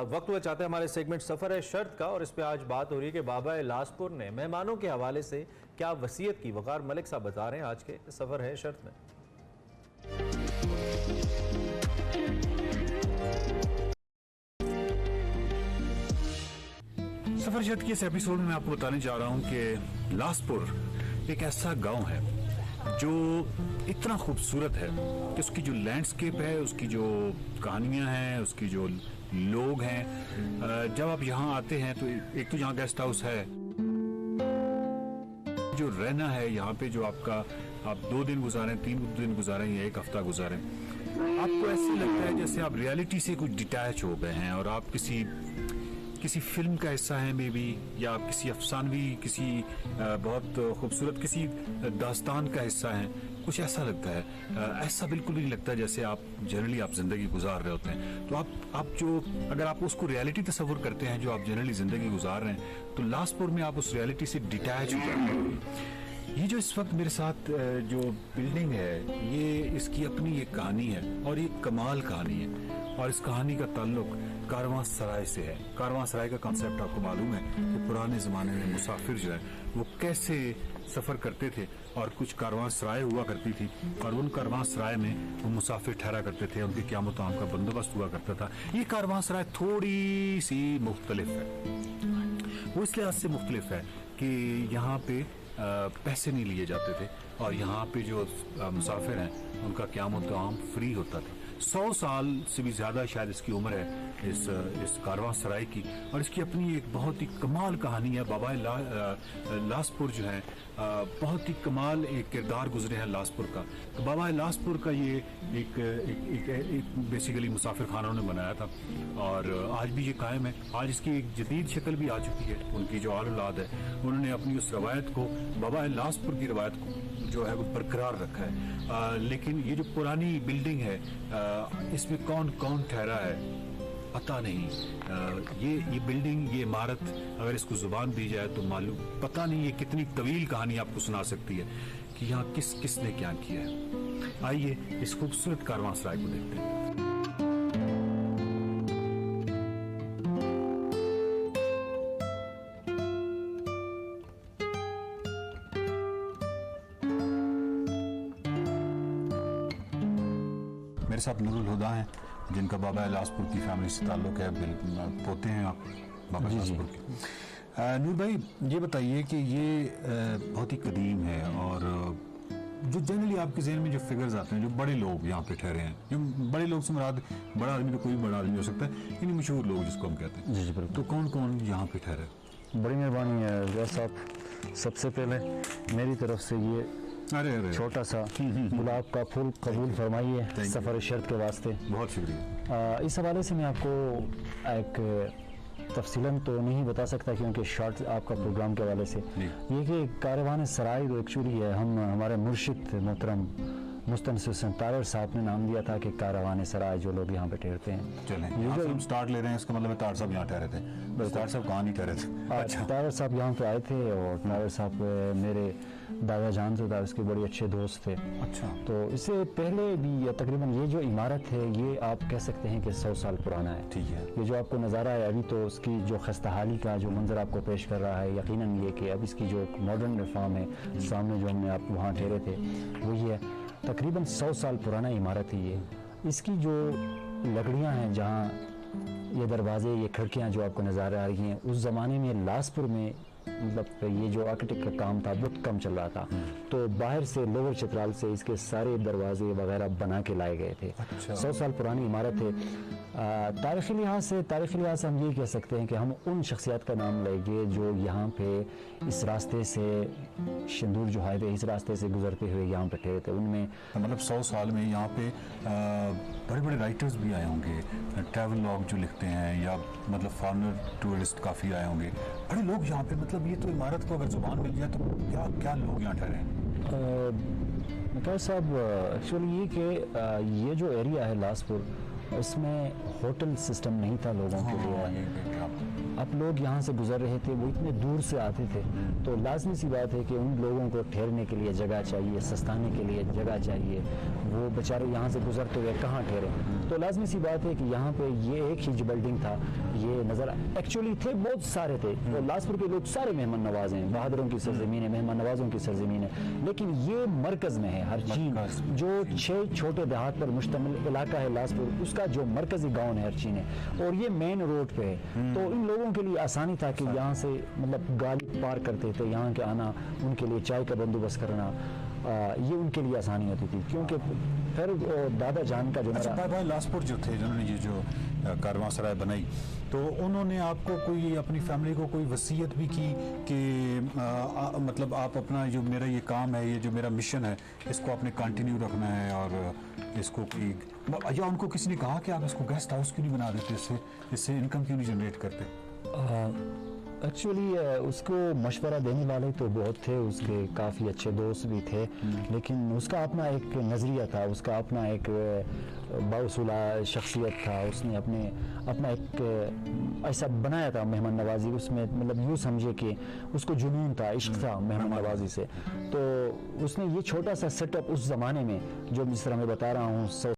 वक्त हुआ चाहते हैं हमारे सेगमेंट सफ़र है शर्त का, और इस पे आज बात हो रही है कि बाबा लासपुर ने मेहमानों के हवाले से क्या वसीयत की। वकार मलिक साहब बता रहे हैं आज के सफ़र है शर्त में। सफर शर्त के इस एपिसोड में मैं आपको बताने जा रहा हूं कि लासपुर एक ऐसा गांव है जो इतना खूबसूरत है कि उसकी जो लैंडस्केप है, उसकी जो कहानियां हैं, उसकी जो लोग हैं। जब आप यहाँ आते हैं तो एक तो यहाँ गेस्ट हाउस है, जो रहना है यहाँ पे, जो आप 2 दिन गुजारें, 3 दिन गुजारें या 1 हफ्ता गुजारें, आपको ऐसे लगता है जैसे आप रियलिटी से कुछ डिटैच हो गए हैं और आप किसी फिल्म का हिस्सा है मे बी, या आप किसी अफसानवी, किसी बहुत खूबसूरत किसी दास्तान का हिस्सा है। कुछ ऐसा लगता है। ऐसा बिल्कुल नहीं लगता जैसे आप जनरली आप जिंदगी गुजार रहे होते हैं। तो आप जो अगर आप उसको रियलिटी तस्वुर करते हैं जो आप जनरली जिंदगी गुजार रहे हैं, तो लासपुर में आप उस रियलिटी से डिटैच हो जाते हैं। ये जो इस वक्त मेरे साथ जो बिल्डिंग है, ये इसकी अपनी एक कहानी है और ये कमाल कहानी है, और इस कहानी का ताल्लुक कारवां सराय से है। कारवां सराय का कॉन्सेप्ट आपको मालूम है कि पुराने ज़माने में मुसाफिर जो है वो कैसे सफ़र करते थे, और कुछ कारवां सराय हुआ करती थी, और उन कारवां सराय में वो मुसाफिर ठहरा करते थे, उनके क़याम ताम का बंदोबस्त हुआ करता था। ये कारवां सराय थोड़ी सी मुख्तलिफ है। वो इस लिहाज से मुख्तलिफ है कि यहाँ पे पैसे नहीं लिए जाते थे, और यहाँ पे जो मुसाफिर हैं उनका क़याम ताम फ्री होता था। 100 साल से भी ज़्यादा शायद इसकी उम्र है इस कारवां सराय की, और इसकी अपनी एक बहुत ही कमाल कहानी है। बाबा लासपुर जो है बहुत ही कमाल एक किरदार गुजरे हैं लासपुर का। तो बाबा लासपुर का ये एक बेसिकली मुसाफिर खाना उन्होंने बनाया था, और आज भी ये कायम है। आज इसकी एक जदीद शक्ल भी आ चुकी है। उनकी जो आल औलाद है उन्होंने अपनी उस रवायत को, बाबा लासपुर की रवायत को जो है वो बरकरार रखा है। लेकिन ये जो पुरानी बिल्डिंग है, इसमें कौन कौन ठहरा है पता नहीं। ये बिल्डिंग, ये इमारत अगर इसको जुबान दी जाए तो मालूम पता नहीं ये कितनी तवील कहानी आपको सुना सकती है कि यहाँ किसने क्या किया है। आइए इस खूबसूरत कारवां सराय को देखते हैं। मेरे साथ नूरुल हुदा हैं, जिनका बाबा इलासपुर की फैमिली से ताल्लुक़ है, पोते हैं आप बाबा इलासपुर के। नूर भाई ये बताइए कि ये बहुत ही कदीम है, और जो जनरली आपके जहन में जो फिगर्स आते हैं, जो बड़े लोग यहाँ पे ठहरे हैं, जो बड़े लोग से मुराद बड़ा आदमी तो कोई बड़ा आदमी हो सकता है, यानी मशहूर लोग जिसको हम कहते हैं, जी बिल्कुल। तो कौन कौन यहाँ पे ठहरे? बड़ी मेहरबानी है वैस साहब, सबसे पहले मेरी तरफ से ये अरे छोटा सा गुलाब का फूल कबूल फरमाइए सफ़र शर्त के वास्ते। बहुत शुक्रिया। इस हवाले से मैं आपको एक तफसीलन तो नहीं बता सकता क्योंकि शॉर्ट आपका प्रोग्राम के हवाले से ये कि कारवान सराय जो एक्चुअली है, हम हमारे मुर्शिद मोहतरम मुस्तनसिर हुसैन तारड़ साहब ने नाम दिया था कि कारवान सराय जो लोग यहाँ पे ठहरते हैं। चलें, यहाँ से हम स्टार्ट ले रहे हैं, इसका मतलब है तारड़ साहब यहाँ ठहरे थे, बस तारड़ साहब कहाँ नहीं ठहरे थे। अच्छा, तारड़ साहब यहाँ पे आए थे और तारड़ साहब मेरे दादा जान से था, उसके बड़े अच्छे दोस्त थे। अच्छा, तो इससे पहले भी तकरीबन ये जो इमारत है ये आप कह सकते हैं कि 100 साल पुराना है। ठीक है। ये जो आपको नज़ारा है अभी, तो उसकी जो खस्ताहाली का जो मंजर आपको पेश कर रहा है, यकीनन ये कि अब इसकी जो मॉडर्न फार्म है, सामने जो हमने आप वहाँ ठहरे थे वो ये है, तकरीबन 100 साल पुराना इमारत है ये। इसकी जो लकड़ियाँ हैं, जहाँ ये दरवाजे, ये खिड़कियाँ जो आपको नज़र आ रही हैं, उस ज़माने में लासपुर में मतलब ये जो आर्किटेक्ट का काम था बहुत कम चल रहा था, तो बाहर से लोअर चित्राल से इसके सारे दरवाजे वगैरह बना के लाए गए थे। 100 साल पुरानी इमारत है। तारीख़ी लिहाज से हम ये कह सकते हैं कि हम उन शख्सियत का नाम लेंगे जो यहाँ पे इस रास्ते से, सिंदूर जो हाईवे, इस रास्ते से गुजरते हुए यहाँ पे ठहरे थे। उनमें मतलब 100 साल में यहाँ पे बड़े बड़े राइटर्स भी आए होंगे, ट्रैवल लॉग जो लिखते हैं, या मतलब फॉरेनर टूरिस्ट काफ़ी आए होंगे, बड़े लोग यहाँ पे। मतलब ये तो इमारत को अगर जुबान मिल जाए तो क्या क्या लोग यहाँ ठहरे हैं? मकर साहब, एक्चुअली ये कि ये जो एरिया है लासपुर, इसमें होटल सिस्टम नहीं था लोगों के लिए। अब लोग यहाँ से गुजर रहे थे, वो इतने दूर से आते थे, तो लाजमी सी बात है कि उन लोगों को ठहरने के लिए जगह चाहिए, सस्ताने के लिए जगह चाहिए। वो बेचारे यहाँ से गुजरते हुए कहाँ ठहरे, तो लाजमी सी बात है कि यहाँ पे ये एक ही जो बिल्डिंग था, ये नज़र एक्चुअली थे बहुत सारे थे। तो लासपुर के लोग सारे मेहमान नवाज हैं, बहादुरों की सरजमीन है, मेहमान नवाजों की सरजमीन है, लेकिन ये मरकज़ में है। हर चीज़ जो 6 छोटे देहात पर मुश्तमिल इलाका है लासपुर, उसका जो मरकज़ी गाँव है हर चीज़ है, और ये मेन रोड पे है। तो इन लोगों के लिए आसानी था कि यहाँ से मतलब गाड़ी पार करते थे, यहाँ के आना, उनके लिए चाय का बंदोबस्त करना, ये उनके लिए आसानी होती थी। क्योंकि फिर दादा जान का जो बाबा लासपुर जो थे, जिन्होंने ये जो कारवां सराय बनाई, तो उन्होंने आपको कोई, अपनी फैमिली को कोई वसीयत भी की कि मतलब आप अपना जो मेरा ये काम है, ये जो मेरा मिशन है, इसको आपने कंटिन्यू रखना है, और इसको कोई, या उनको किसी ने कहा कि आप इसको गेस्ट हाउस क्यों नहीं बना देते, इससे इनकम क्यों नहीं जनरेट करते? एक्चुअली उसको मशवरा देने वाले तो बहुत थे, उसके काफ़ी अच्छे दोस्त भी थे, लेकिन उसका अपना एक नज़रिया था, उसका अपना एक बाउसूला शख्सियत था। उसने अपना एक ऐसा बनाया था मेहमान नवाजी, उसमें मतलब यूँ समझे कि उसको जुनून था, इश्क था मेहमान नवाजी से। तो उसने ये छोटा सा सेटअप उस ज़माने में, जो जिस तरह मैं बता रहा हूँ 100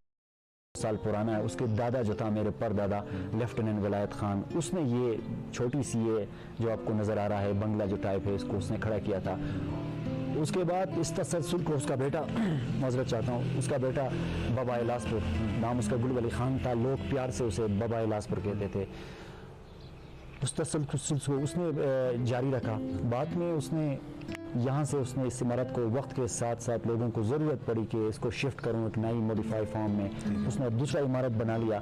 साल पुराना है, उसके दादा जो था, मेरे परदादा लेफ्टिनेंट विलायत खान, उसने ये छोटी सी ये जो आपको नज़र आ रहा है बंगला जो टाइप है, इसको उसने खड़ा किया था। उसके बाद इस तसलसल को उसका बेटा माजरत चाहता हूँ, उसका बेटा बाबा इलासपुर, नाम उसका गुल वली खान था, लोग प्यार से उसे बाबा इलासपुर कहते थे। उस तसलसल को उसने जारी रखा। बाद में उसने यहाँ से उसने इस इमारत को वक्त के साथ साथ लोगों को ज़रूरत पड़ी कि इसको शिफ्ट करूँ एक नई मॉडिफाई फॉर्म में, उसने दूसरा इमारत बना लिया।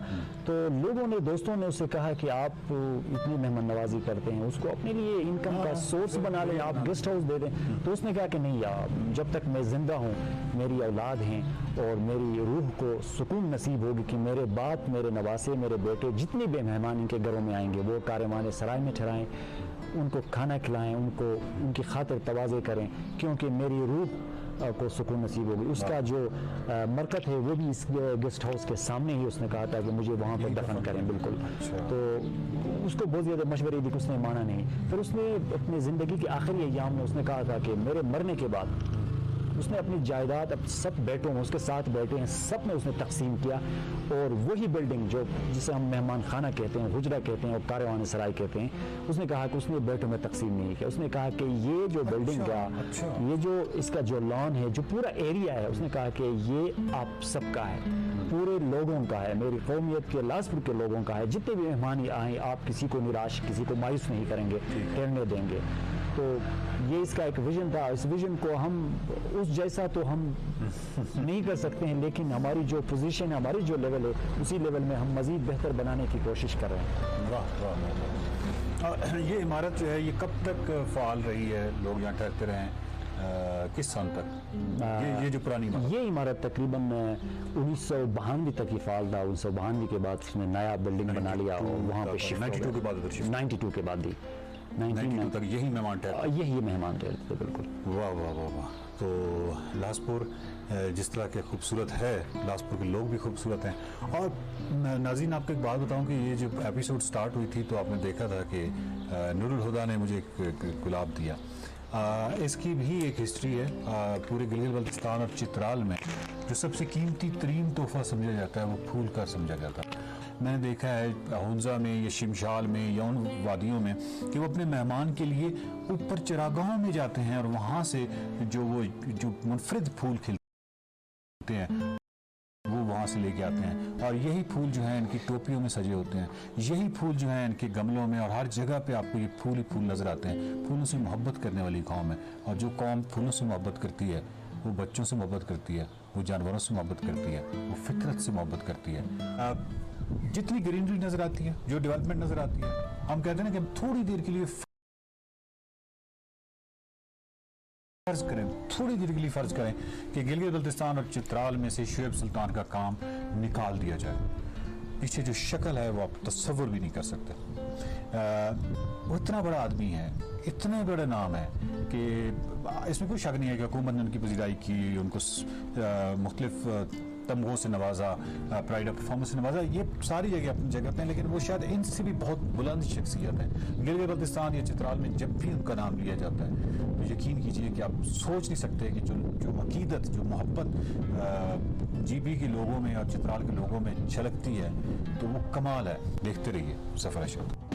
तो लोगों ने, दोस्तों ने उससे कहा कि आप इतनी मेहमान नवाजी करते हैं, उसको अपने लिए इनकम का सोर्स बना लें, आप गेस्ट हाउस दे दें। तो उसने कहा कि नहीं यार, जब तक मैं ज़िंदा हूँ, मेरी औलाद हैं और मेरी रूह को सुकून नसीब होगी कि मेरे बाप, मेरे नवासे, मेरे बेटे, जितने भी मेहमान इनके घरों में आएंगे, वो कारवान सराय में ठहराएँ, उनको खाना खिलाएं, उनको उनकी खातिर तवाज़े करें, क्योंकि मेरी रूह को सुकून नसीब होगी। उसका जो मरकत है वो भी इस गेस्ट हाउस के सामने ही उसने कहा था कि मुझे वहाँ पर दफन करें। बिल्कुल। तो उसको बहुत ज़्यादा मशवरे दी, उसने माना नहीं। फिर उसने अपनी ज़िंदगी के आखिरी अय्याम में उसने कहा था कि मेरे मरने के बाद उसने अपनी जायदाद अब सब बेटों में, उसके 7 बेटे हैं, सब में उसने तकसीम किया, और वही बिल्डिंग जो जिसे हम मेहमान खाना कहते हैं, हुजरा कहते हैं और कारवान सराय कहते हैं, उसने कहा कि उसने बेटों में तकसीम नहीं किया। उसने कहा कि ये जो बिल्डिंग का ये जो इसका जो लॉन है, जो पूरा एरिया है, उसने कहा कि ये आप सबका है। पूरे लोगों का है, मेरी कौमियत के लाजपुर के लोगों का है। जितने भी मेहमान आए आप किसी को निराश, किसी को मायूस नहीं करेंगे, ठहरने देंगे। तो ये इसका एक विजन था। इस विजन को हम उस जैसा तो हम नहीं कर सकते हैं, लेकिन हमारी जो पोजीशन है, हमारी जो लेवल है, उसी लेवल में हम मजीद बेहतर बनाने की कोशिश कर रहे हैं। वाह वाह वाह। ये इमारत जो है ये कब तक फाल रही है, लोग यहाँ ठहरते रहे हैं, किस साल तक? ये जो पुरानी इमारत, ये इमारत तकरीबन 1992 तक ही फाल था। 1992 के बाद उसने नया बिल्डिंग बना लिया और वहाँ पे शिफ्ट 92 के बाद उधर शिफ्ट, 92 के बाद ही 92 तक यही मेहमान ठहरते, यही मेहमान ठहरते थे। बिल्कुल। वाह वाह वाह वाह। तो लाजपुर जिस तरह के खूबसूरत है, लाजपुर के लोग भी खूबसूरत हैं। और नाज़रीन आपको एक बात बताऊं कि ये जो एपिसोड स्टार्ट हुई थी तो आपने देखा था कि नूरुल हुदा ने मुझे एक गुलाब दिया। इसकी भी एक हिस्ट्री है। पूरे गिलगित बल्तिस्तान और चित्राल में जो सबसे कीमती तरीन तोहफा समझा जाता है वो फूल का समझा जाता है। मैंने देखा है हुंजा में या शिमशाल में या उन वादियों में कि वो अपने मेहमान के लिए ऊपर चरागाहों में जाते हैं और वहाँ से जो मुनफरिद फूल खिलते हैं वो वहाँ से लेके आते हैं। और यही फूल जो है इनकी टोपियों में सजे होते हैं, यही फूल जो है इनके गमलों में, और हर जगह पे आपको ये फूल ही फूल नजर आते हैं। फूलों से मोहब्बत करने वाली कौम है, और जो कौम फूलों से मोहब्बत करती है वो बच्चों से मोहब्बत करती है, वो जानवरों से मोहब्बत करती है, वो फितरत से मोहब्बत करती है। जितनी ग्रीनरी नजर आती है, जो डेवलपमेंट नजर आती है, हम कहते हैं ना कि हम थोड़ी देर के लिए फर्ज करें, थोड़ी देर के लिए फर्ज करें कि गिलगित बल्तिस्तान और चित्राल में से शुएब सुल्तान का काम निकाल दिया जाए। पीछे जो शक्ल है वो आप तस्वुर भी नहीं कर सकते। वो इतना बड़ा आदमी है, इतने बड़े नाम है कि इसमें कोई शक नहीं है कि हुकूमत ने उनकी पजीराई की, उनको मुख्तलिफ तमगों से नवाजा, प्राइड ऑफ परफॉर्मेंस से नवाजा, ये सारी जगह अपनी जगह पे हैं, लेकिन वो शायद इनसे भी बहुत बुलंद शख्सियत है। गिलगित बल्तिस्तान या चित्राल में जब भी उनका नाम लिया जाता है तो यकीन कीजिए कि आप सोच नहीं सकते कि जो अकीदत, जो मोहब्बत जीबी के लोगों में और चित्राल के लोगों में झलकती है तो वो कमाल है। देखते रहिए सफर शौक।